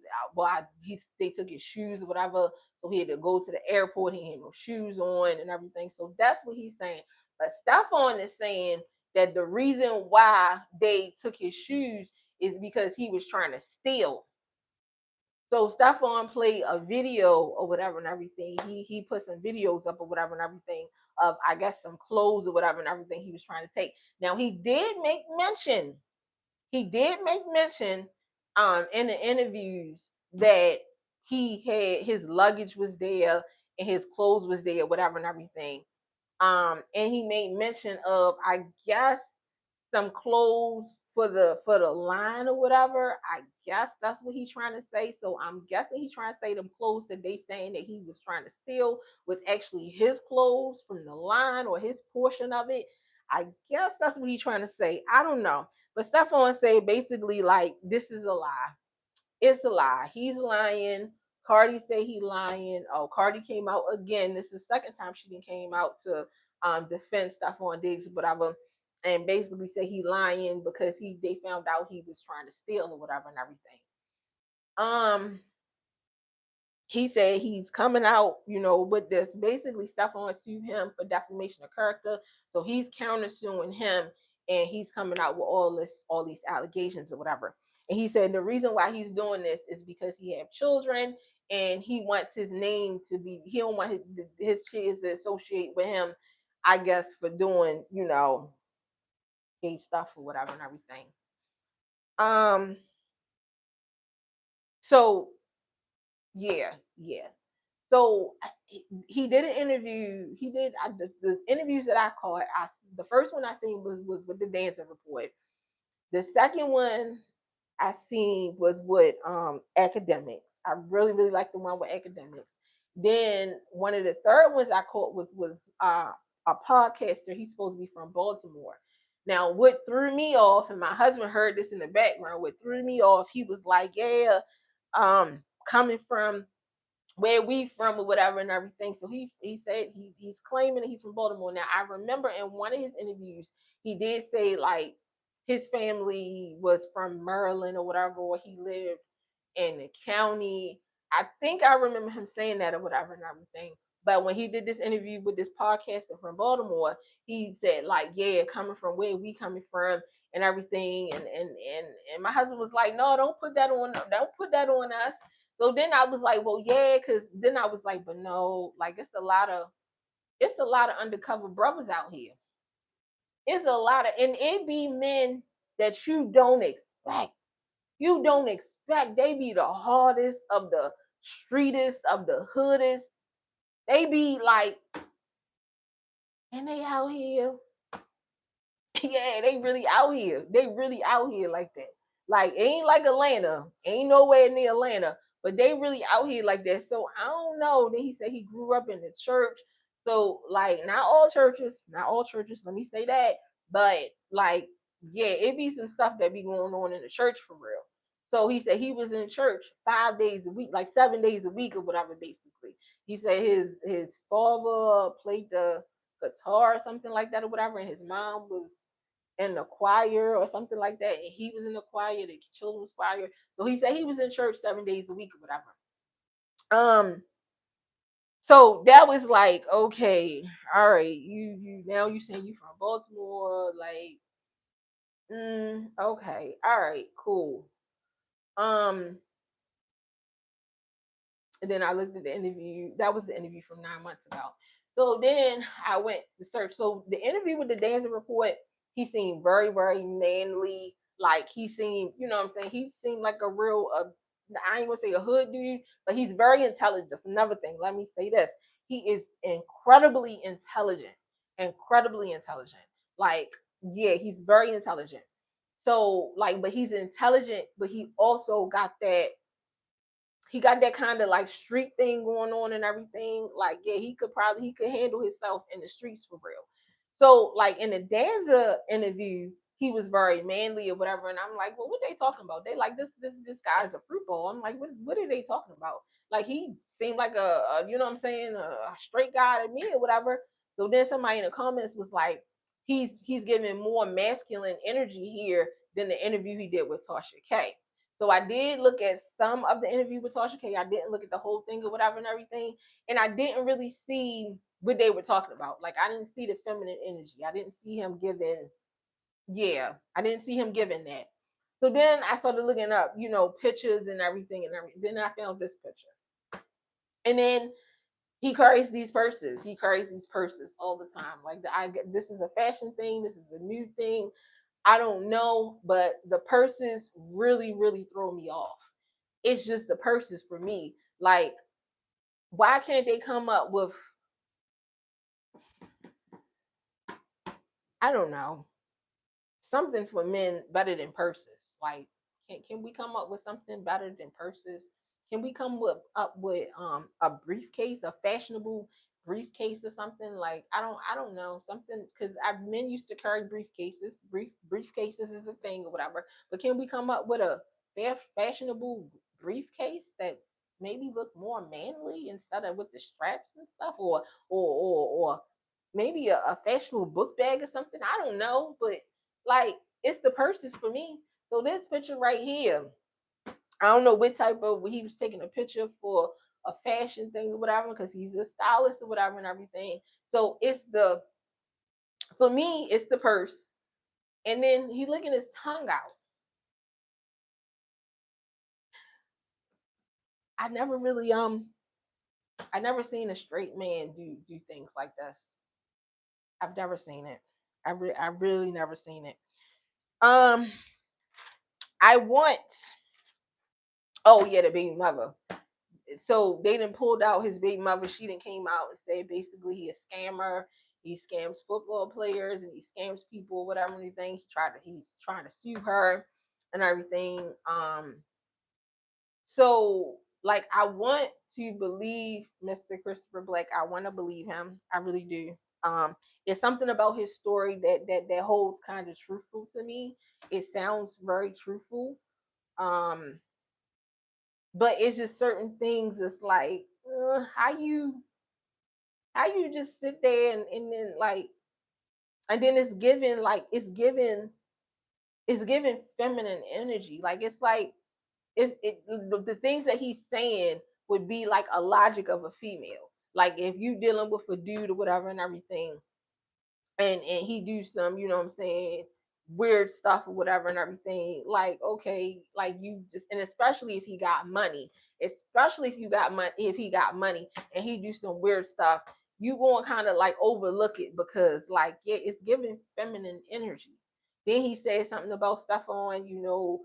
They took his shoes or whatever. So he had to go to the airport. He had no shoes on and everything. So that's what he's saying. But Stephon is saying that the reason why they took his shoes is because he was trying to steal. So Stephon played a video or whatever and everything. He put some videos up or whatever and everything of I guess some clothes or whatever and everything he was trying to take. Now he did make mention. He did make mention in the interviews that he had his luggage was there and his clothes was there, whatever and everything. And he made mention of I guess some clothes for the line or whatever. I guess that's what he's trying to say. So I'm guessing he's trying to say them clothes that they saying that he was trying to steal was actually his clothes from the line or his portion of it. I guess that's what he's trying to say. I don't know. But Stephon say basically like this is a lie. It's a lie. He's lying. Cardi say he lying. Oh, Cardi came out again. This is the second time she came out to defend Stephon Diggs, whatever, and basically say he lying because they found out he was trying to steal or whatever and everything. He said he's coming out, with this. Basically, Stephon sued him for defamation of character, so he's countersuing him, and he's coming out with all these allegations or whatever. And he said the reason why he's doing this is because he have children, and he wants his name to be. He don't want his kids to associate with him. I guess for doing, gay stuff or whatever and everything. So yeah. So he did an interview. He did the interviews that I caught. The first one I seen was with the Dancing Report. The second one I seen was with academics. I really really liked the one with academics. Then one of the third ones I caught was a podcaster. He's supposed to be from Baltimore. Now, what threw me off, and my husband heard this in the background. What threw me off, he was like, "Yeah, coming from where we from or whatever and everything." So he said he's claiming that he's from Baltimore. Now I remember in one of his interviews he did say like his family was from Maryland or whatever, or he lived in the county. I think I remember him saying that or whatever and everything. But when he did this interview with this podcaster from Baltimore, he said like, yeah, coming from where we coming from and everything. And my husband was like, no, don't put that on us. So then I was like, well, yeah, because then I was like, but no, like it's a lot of undercover brothers out here. It's a lot of, and it be men that you don't expect. You don't expect. They be the hardest of the streetest of the hoodest. They be like, and they out here. Yeah, they really out here. They really out here like that. Like ain't like Atlanta. Ain't nowhere near Atlanta. But they really out here like that. So I don't know. Then he said he grew up in the church. So like not all churches, let me say that. But like, yeah, it be some stuff that be going on in the church for real. So he said he was in church 5 days a week, like 7 days a week or whatever, basically. He said his father played the guitar or something like that or whatever, and his mom was in the choir or something like that, and he was in the choir, the children's choir. So he said he was in church 7 days a week or whatever. So that was like, okay, all right, you now you saying you from Baltimore, like, okay, all right, cool. And then I looked at the interview. That was the interview from 9 months ago. So then I went to search. So the interview with the Dancing Report, he seemed very, very manly. Like he seemed, you know what I'm saying? He seemed like a real, I ain't gonna say a hood dude, but he's very intelligent. That's another thing. Let me say this: he is incredibly intelligent, incredibly intelligent. Like, yeah, he's very intelligent. So, like, but he's intelligent, but he got that kind of like street thing going on and everything. Like, yeah, he could handle himself in the streets for real. So, like in the Danza interview, he was very manly or whatever, and I'm like, well, what they talking about? They like this guy's a fruit bowl. I'm like, what are they talking about? Like he seemed like a you know what I'm saying, a straight guy to me or whatever. So then somebody in the comments was like, he's giving more masculine energy here than the interview he did with Tasha K. So I did look at some of the interview with Tasha K. I didn't look at the whole thing or whatever and everything. And I didn't really see what they were talking about. Like I didn't see the feminine energy. I didn't see him giving, yeah, I didn't see him giving that. So then I started looking up, pictures and everything and everything. Then I found this picture. And then he carries these purses. He carries these purses all the time. Like this is a fashion thing. This is a new thing. I don't know, but the purses really, really throw me off. It's just the purses for me. Like, why can't they come up with, I don't know, something for men better than purses? Like, can we come up with something better than purses? Can we come up with a briefcase, a fashionable briefcase or something? Like, I don't know, something, because men used to carry briefcases. Briefcases is a thing or whatever. But can we come up with a fashionable briefcase that maybe look more manly instead of with the straps and stuff, or maybe a fashionable book bag or something? I don't know, but like it's the purses for me. So this picture right here, I don't know what type of, he was taking a picture for a fashion thing or whatever, because he's a stylist or whatever and everything. So for me, it's the purse. And then he licking his tongue out. I never really I never seen a straight man do things like this. I've never seen it. I really never seen it. Um, I want. Oh yeah, the baby mother. So they done pulled out his baby mother. She done came out and said basically he a scammer. He scams football players and he scams people, whatever anything. He's trying to sue her and everything. So like I want to believe Mr. Christopher Black. I want to believe him. I really do. It's something about his story that holds kind of truthful to me. It sounds very truthful. Um, but it's just certain things. It's like how you just sit there and then like, and then it's given feminine energy. Like it's like the things that he's saying would be like a logic of a female. Like if you dealing with a dude or whatever and everything, and he do some, you know what I'm saying, weird stuff or whatever and everything. Like, okay, like you just, and especially if he got money, especially if he got money and he do some weird stuff, you gonna kind of like overlook it because like, yeah, it's giving feminine energy. Then he said something about stuff on,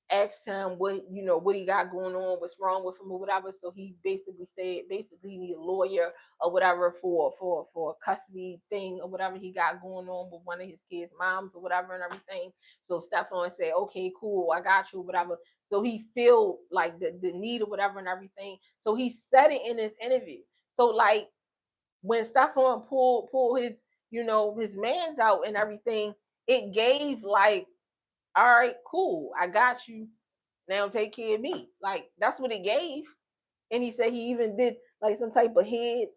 asked him what he got going on, what's wrong with him or whatever. So he basically said he need a lawyer or whatever for a custody thing or whatever he got going on with one of his kids' moms or whatever and everything. So Stefan said, okay, cool, I got you, whatever. So he feel like the need or whatever and everything. So he said it in his interview. So like when Stefan pulled his man's out and everything, it gave like, all right, cool, I got you. Now take care of me. Like that's what it gave. And he said he even did like some type of head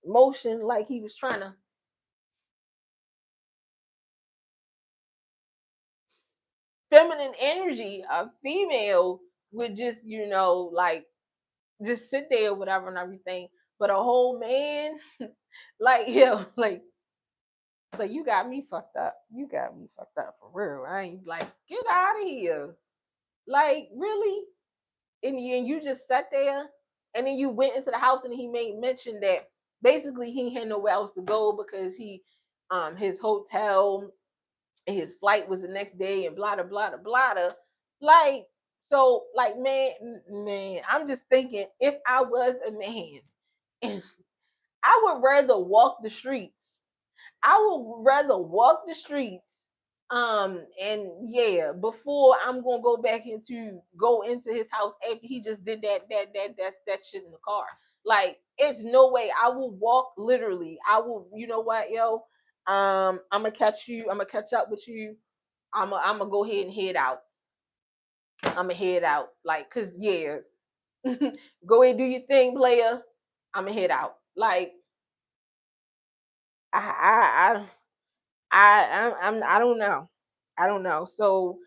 motion, like he was trying to, feminine energy. A female would just, like just sit there or whatever and everything. But a whole man, like like you got me fucked up. You got me fucked up for real. I ain't like, get out of here. Like really? And you just sat there, and then you went into the house, and he made mention that basically he had nowhere else to go because his hotel and his flight was the next day, and blah blah blah blah blah. Like, so like, man, I'm just thinking, if I was a man, and I would rather walk the streets. I would rather walk the streets. And yeah, before I'm gonna go into his house after he just did that shit in the car. Like, it's no way. I will walk literally. I will, you know what, yo? I'm gonna catch you, I'm gonna catch up with you. I'm gonna go ahead and head out. I'm gonna head out. Like, cause yeah. Go ahead, do your thing, player. I'm gonna head out. Like, I I don't know. I don't know. So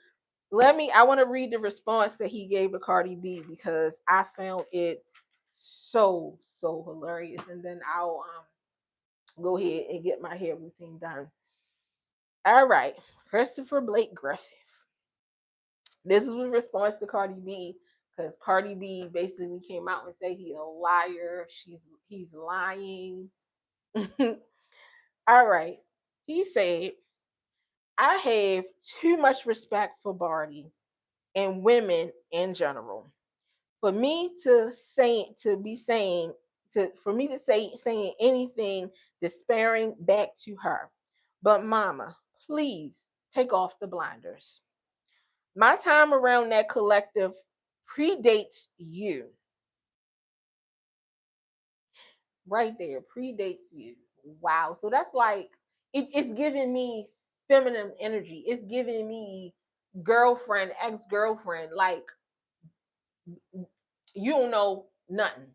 I want to read the response that he gave to Cardi B, because I found it so hilarious, and then I'll go ahead and get my hair routine done. All right, Christopher Blake Griffith. This is a response to Cardi B, because Cardi B basically came out and said he's a liar. He's lying. All right. He said, I have too much respect for Barty and women in general. For me to say to be saying to for me to say saying anything despairing back to her. But mama, please take off the blinders. My time around that collective predates you. Right there, predates you. Wow. So that's like, it's giving me feminine energy. It's giving me girlfriend, ex-girlfriend. Like, you don't know nothing,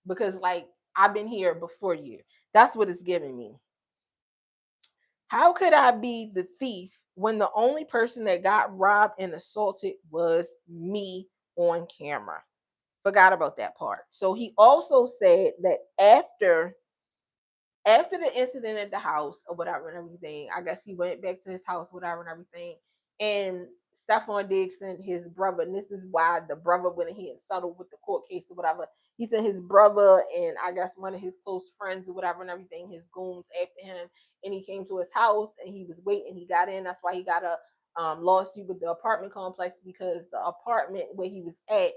because like, I've been here before you. That's what it's giving me. How could I be the thief when the only person that got robbed and assaulted was me on camera? Forgot about that part. So he also said that after the incident at the house or whatever and everything, I guess he went back to his house, whatever and everything. And Stephon Diggs sent his brother, and this is why the brother went ahead and settled with the court case or whatever. He sent his brother and I guess one of his close friends or whatever and everything, his goons after him. And he came to his house and he was waiting. He got in. That's why he got a lawsuit with the apartment complex, because the apartment where he was at,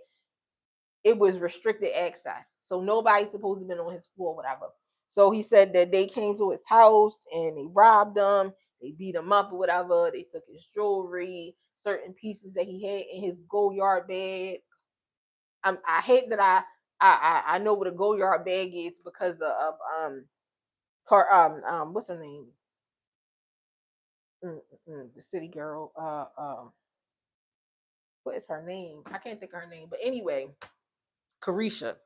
it was restricted access. So nobody's supposed to have been on his floor, whatever. So he said that they came to his house and they robbed him, they beat him up or whatever, they took his jewelry, certain pieces that he had in his Go-Yard bag. I hate that I know what a Go-Yard bag is because of what's her name? The city girl. What is her name? I can't think of her name. But anyway, Carisha.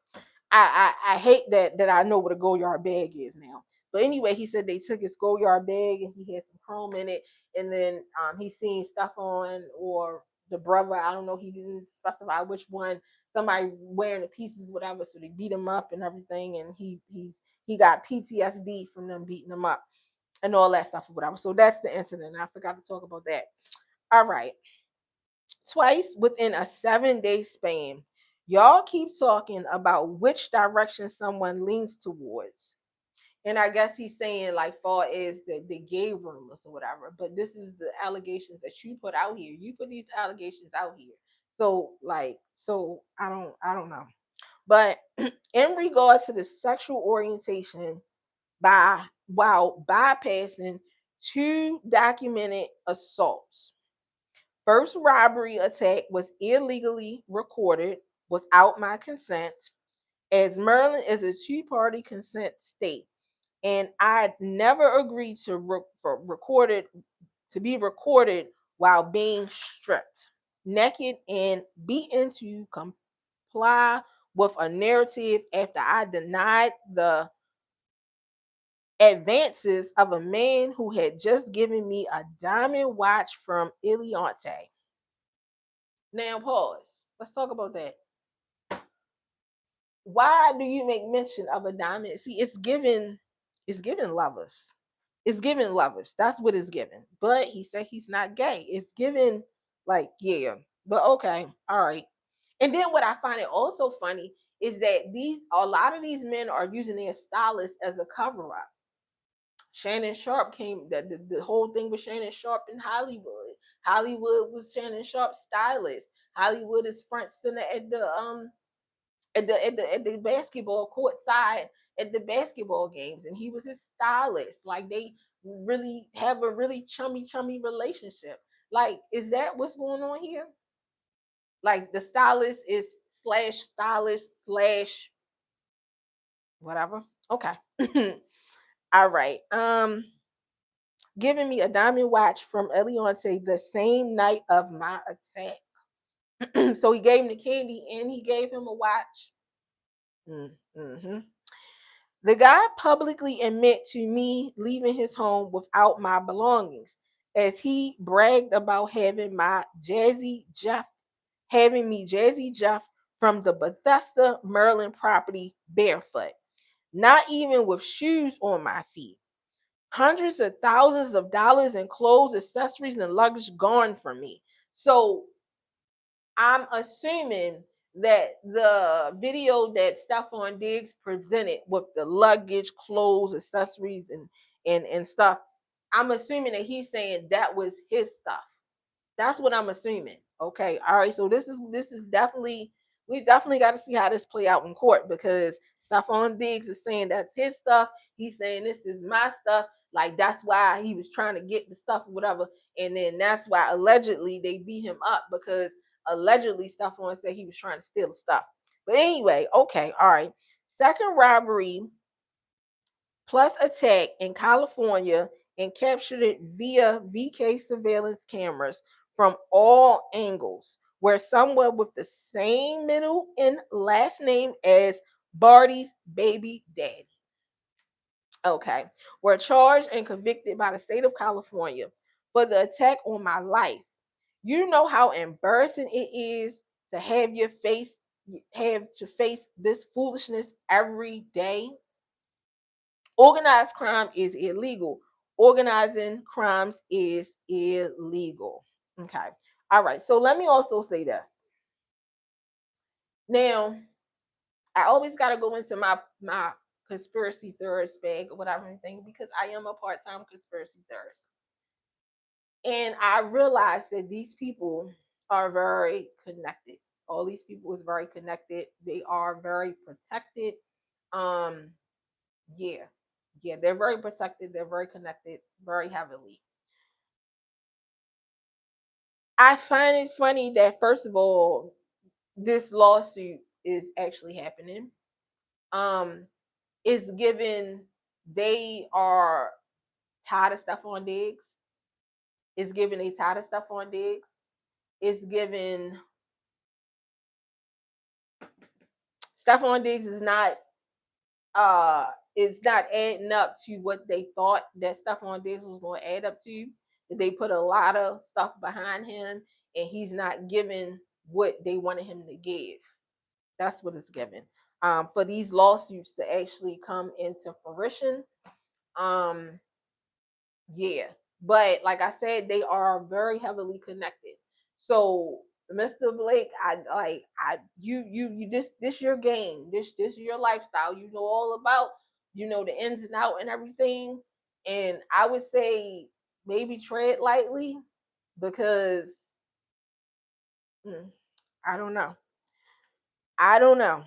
I hate that I know what a Go-Yard bag is now. But anyway, he said they took his Go-Yard bag and he had some chrome in it, and then he seen stuff on, or the brother, I don't know, he didn't specify which one, somebody wearing the pieces, whatever. So they beat him up and everything, and he got PTSD from them beating him up and all that stuff or whatever. So that's the incident. I forgot to talk about that. All right, twice within a 7-day span. Y'all keep talking about which direction someone leans towards. And I guess he's saying, like, far as the gay rumors or whatever. But this is the allegations that you put out here. You put these allegations out here. So like, so I don't know. But in regard to the sexual orientation, by while bypassing 2 documented assaults. First robbery attack was illegally recorded without my consent, as Maryland is a two-party consent state, and I never agreed to be recorded while being stripped naked and beaten to comply with a narrative after I denied the advances of a man who had just given me a diamond watch from Iliante. Now pause. Let's talk about that. Why do you make mention of a diamond? See, it's given lovers. It's given lovers. That's what it's given. But he said he's not gay. It's given, like, yeah. But okay, all right. And then what I find it also funny is that a lot of these men are using their stylist as a cover up. Shannon Sharp came. The whole thing with Shannon Sharp in Hollywood. Hollywood was Shannon Sharp's stylist. Hollywood is front center at the basketball court side at the basketball games, and he was his stylist. Like they really have a really chummy relationship. Like, is that what's going on here? Like the stylist is slash stylist slash whatever. Okay. All right. Giving me a diamond watch from Eliante the same night of my attack. So he gave him the candy and he gave him a watch. Mm-hmm. The guy publicly admit to me leaving his home without my belongings, as he bragged about having me Jazzy Jeff from the Bethesda, Maryland property barefoot, not even with shoes on my feet. Hundreds of thousands of dollars in clothes, accessories, and luggage gone from me. So I'm assuming that the video that Stephon Diggs presented with the luggage, clothes, accessories, and stuff, I'm assuming that he's saying that was his stuff. That's what I'm assuming. Okay. All right. So this is definitely, we definitely got to see how this play out in court, because Stephon Diggs is saying that's his stuff. He's saying this is my stuff. Like that's why he was trying to get the stuff or whatever. And then that's why allegedly they beat him up, because allegedly Stephon said he was trying to steal the stuff. But anyway, okay, all right. Second robbery plus attack in California, and captured it via VK surveillance cameras from all angles, where someone with the same middle and last name as Barty's baby daddy, okay, were charged and convicted by the state of California for the attack on my life. You know how embarrassing it is to have to face this foolishness every day. Organized crime is illegal. Organizing crimes is illegal. Okay. All right. So let me also say this. Now, I always got to go into my conspiracy theorist bag or whatever thing, because I am a part-time conspiracy theorist. And I realized that these people are very connected. All these people is very connected. They are very protected. Um, yeah, yeah, they're very protected. They're very connected, very heavily. I find it funny that, first of all, this lawsuit is actually happening. Um, it's given they are tired of Stephon Diggs. It's given they tired of Stephon Diggs. It's given Stephon Diggs is not it's not adding up to what they thought that Stephon Diggs was going to add up to. That they put a lot of stuff behind him, and he's not giving what they wanted him to give. That's what it's given. For these lawsuits to actually come into fruition, um, yeah. But like I said, they are very heavily connected. So, Mr. Blake, you this your game. This your lifestyle. You know all about, the ins and out and everything. And I would say maybe tread lightly, because mm, I don't know. I don't know.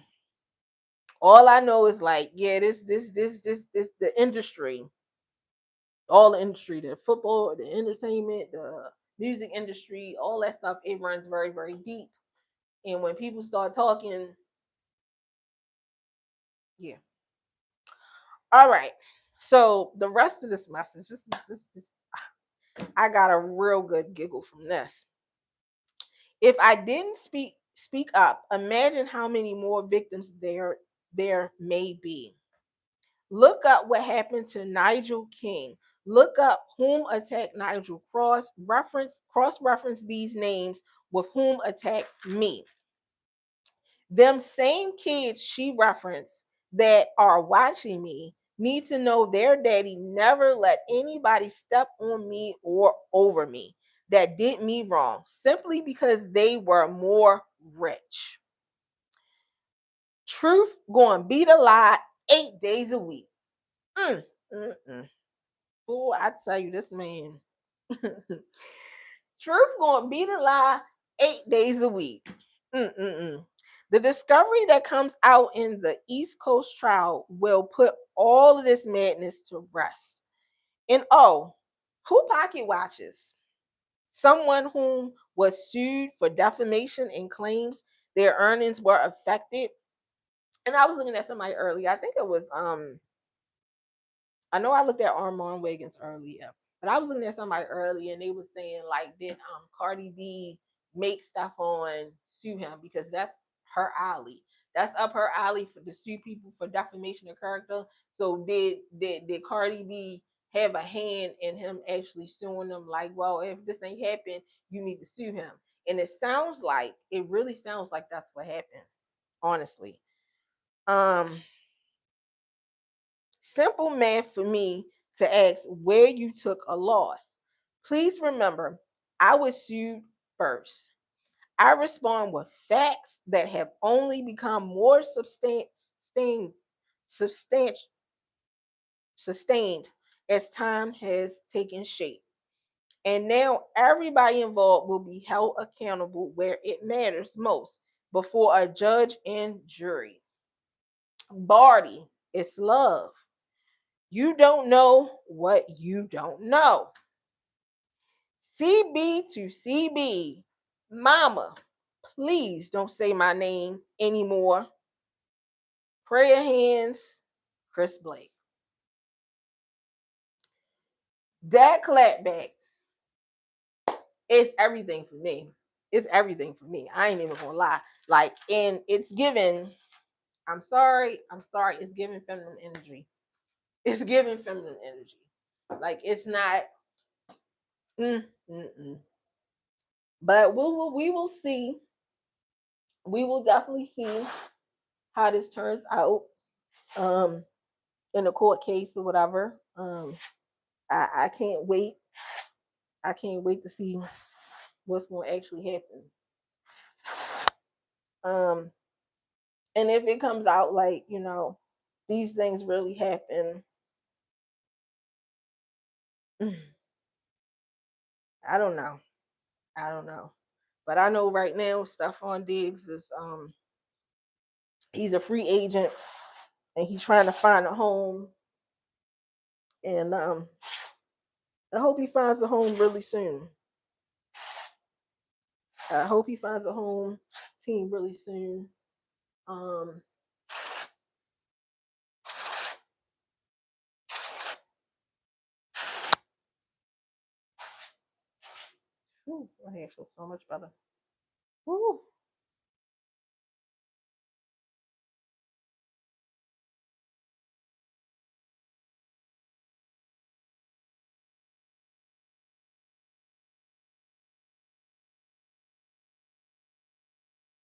All I know is, like, yeah, this the industry, all the industry, the football, the entertainment, the music industry, all that stuff, it runs very, very deep. And when people start talking, yeah. All right. So the rest of this message, I got a real good giggle from this. If I didn't speak up, imagine how many more victims there may be. Look up what happened to Nigel King. Look up whom attacked Nigel. Cross reference these names with whom attacked me. Them same kids she referenced that are watching me need to know their daddy never let anybody step on me or over me that did me wrong, simply because they were more rich. Truth going to beat a lie 8 days a week. Mm, mm, mm. Fool, I tell you, this man. Truth gonna beat a lie 8 days a week. Mm-mm-mm. The discovery that comes out in the East Coast trial will put all of this madness to rest. And oh, who pocket watches? Someone whom was sued for defamation and claims their earnings were affected. And I was looking at somebody earlier. I think it was I know I looked at Armand Wiggins earlier, but I was looking at somebody earlier and they were saying like, did Cardi B make stuff on sue him because that's her alley. That's up her alley for to sue people for defamation of character. So did Cardi B have a hand in him actually suing them? Like, well, if this ain't happened, you need to sue him. And it really sounds like that's what happened. Honestly, um, simple math for me to ask where you took a loss. Please remember, I was sued first. I respond with facts that have only become more substan- sustained as time has taken shape. And now everybody involved will be held accountable where it matters most before a judge and jury. Barty, it's love. You don't know what you don't know. CB to CB. Mama, please don't say my name anymore. Prayer hands, Chris Blake. That clapback is everything for me. It's everything for me. I ain't even gonna lie. Like, and it's given, I'm sorry, it's giving feminine energy. It's giving feminine energy. Like, it's not, mm, mm, mm. But we will see. We will definitely see how this turns out um in a court case or whatever. I can't wait. I can't wait to see what's going to actually happen. Um, and if it comes out like these things really happen, I don't know. I don't know. But I know right now Stephon Diggs is he's a free agent and he's trying to find a home, and I hope he finds a home really soon. I hope he finds a home team really soon. Um, my hair feels so much better. Whew.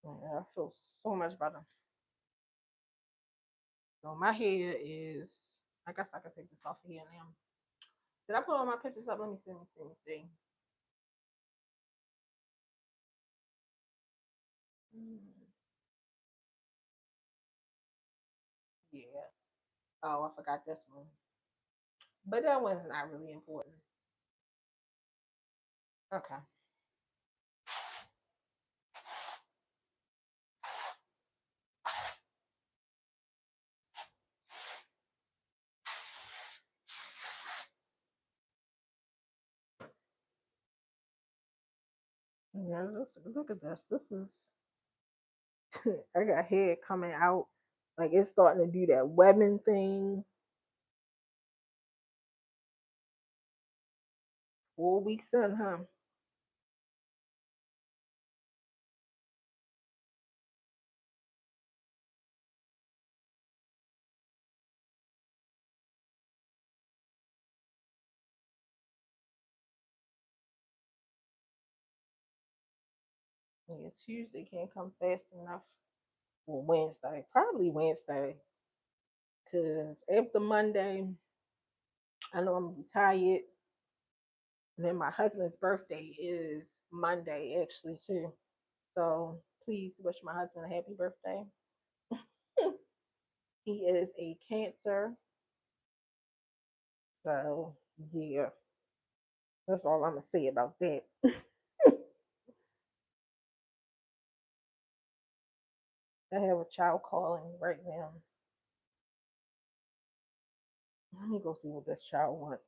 Yeah, I feel so much better. So my hair is. I guess I can take this off of here now. Did I put all my pictures up? Let me see. Let me see. Let me see. Mm, yeah. Oh, I forgot this one. But that one's not really important. Okay. Yeah, look at this. This is. I got hair coming out. Like it's starting to do that webbing thing. 4 weeks in, huh? Yeah, Tuesday can't come fast enough. Well, Wednesday, probably Wednesday, because after Monday, I know I'm gonna be tired. And then my husband's birthday is Monday, actually, too. So please wish my husband a happy birthday. He is a Cancer. So Yeah, that's all I'm gonna say about that. I have a child calling right now. Let me go see what this child wants.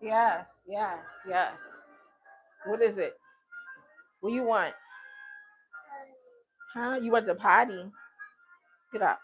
Yes, yes, yes. What is it? What you want? Huh? You want the potty? Get up.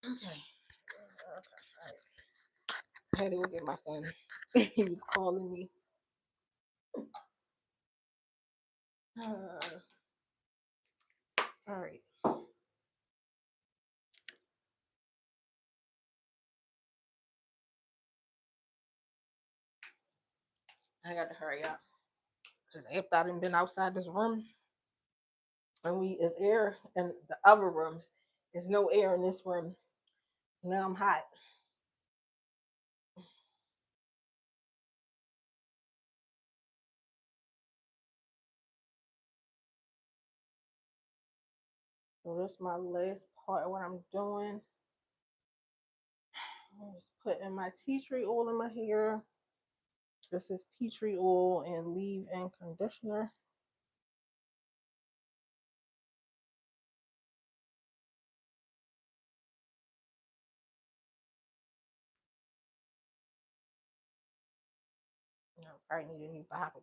Okay. I had to go get my son. He was calling me. All right. I got to hurry up because after I done been outside this room and we is air in the other rooms, there's no air in this room. Now I'm hot. So that's my last part of what I'm doing. I'm just putting my tea tree oil in my hair. This is tea tree oil and leave-in conditioner. I need a new bottle.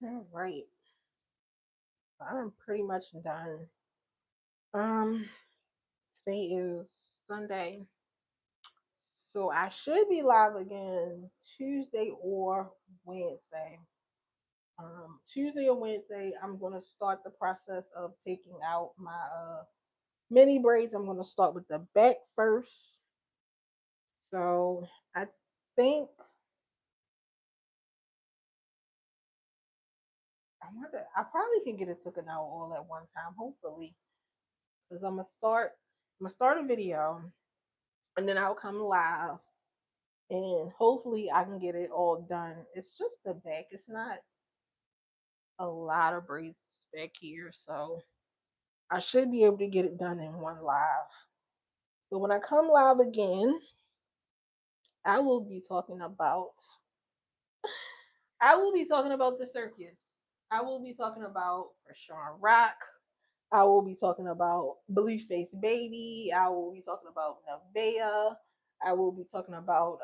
All right. I'm pretty much done. Um, Today is Sunday, so I should be live again Tuesday or Wednesday. Tuesday or Wednesday, I'm gonna start the process of taking out my mini braids. I'm gonna start with the back first. So I think I probably can get it taken out all at one time, hopefully, because I'm gonna start a video and then I'll come live and hopefully I can get it all done. It's just the back. It's not a lot of braids back here, so I should be able to get it done in one live. So when I come live again, I will be talking about I will be talking about the circus. I will be talking about Rashawn Rock. I will be talking about Blueface Baby. I will be talking about Nevaeh. I will be talking about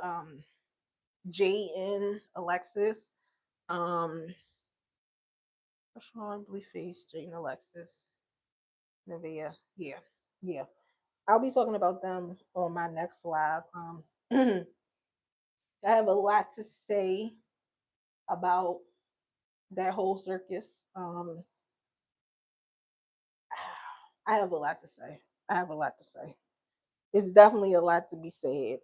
J.N. Alexis. Um Rashawn, Blueface, J.N. Alexis, Nevaeh. Yeah. Yeah. I'll be talking about them on my next live. I have a lot to say about that whole circus. Um, I have a lot to say. I have a lot to say. It's definitely a lot to be said.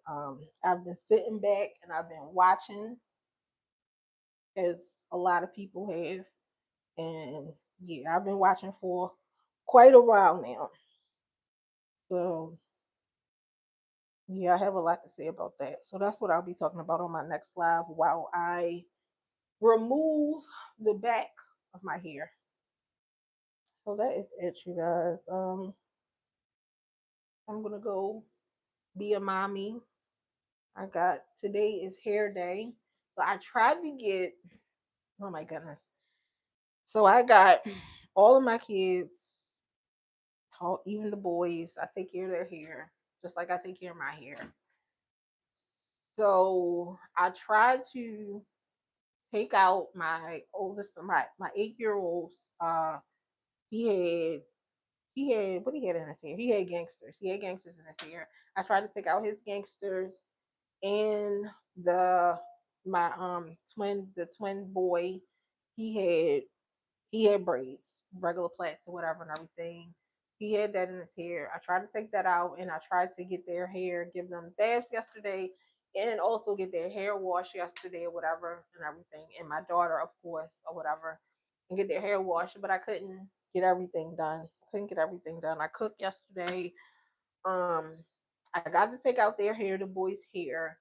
I've been sitting back and I've been watching, as a lot of people have, and yeah, I've been watching for quite a while now. So yeah, I have a lot to say about that. So that's what I'll be talking about on my next live while I remove the back of my hair. So that is it, you guys. I'm gonna go be a mommy. I got today is hair day, so I tried to get. Oh my goodness! So I got all of my kids, even the boys. I take care of their hair just like I take care of my hair. So I tried to take out my oldest, my 8 year olds. He had what he had in his hair. He had gangsters. He had gangsters in his hair. I tried to take out his gangsters and the my twin boy. He had he had braids, regular plaits or whatever and everything. He had that in his hair. I tried to take that out, and I tried to get their hair, give them baths yesterday, and also get their hair washed yesterday or whatever and everything. And my daughter, of course, or whatever, and get their hair washed. But I couldn't get everything done. Couldn't get everything done. I cooked yesterday. Um, I got to take out their hair, the boys' hair.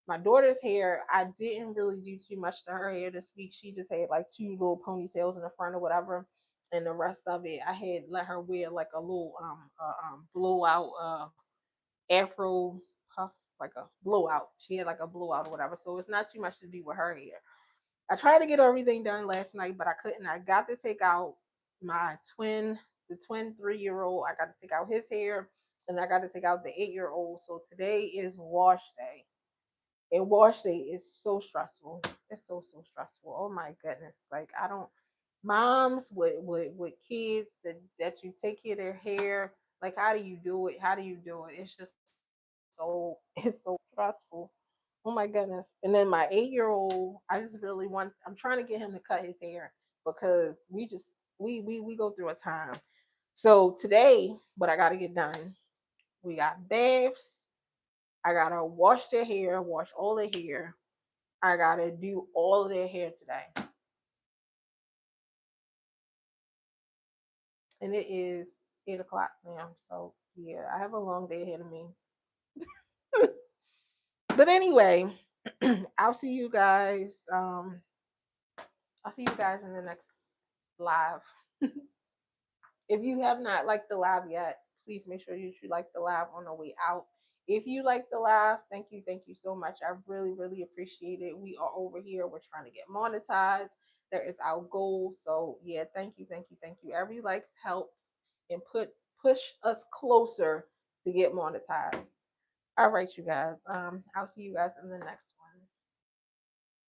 My daughter's hair, I didn't really do too much to her hair this week. She just had like two little ponytails in the front or whatever, and the rest of it, I had let her wear like a little blowout afro puff, like a blowout. She had like a blowout or whatever, so it's not too much to do with her hair. I tried to get everything done last night, but I couldn't. I got to take out my the twin 3 year old. I got to take out his hair, and I got to take out the 8 year old. So today is wash day, and wash day is so stressful. It's so stressful. Oh my goodness! Like I don't moms with kids that you take care of their hair. Like how do you do it? How do you do it? It's just it's so stressful. Oh my goodness. And then my 8 year old, I just really want I'm trying to get him to cut his hair because we go through a time. So today, what I gotta get done, we got baths. I gotta wash their hair, wash all their hair. I gotta do all of their hair today. And it is 8 o'clock now. So yeah, I have a long day ahead of me. But anyway, I'll see you guys. I'll see you guys in the next live. If you have not liked the live yet, please make sure you like the live on the way out. If you like the live, thank you so much. I really appreciate it. We are over here. We're trying to get monetized. That is our goal. So yeah, thank you. Every like helps and push us closer to get monetized. All right, you guys. I'll see you guys in the next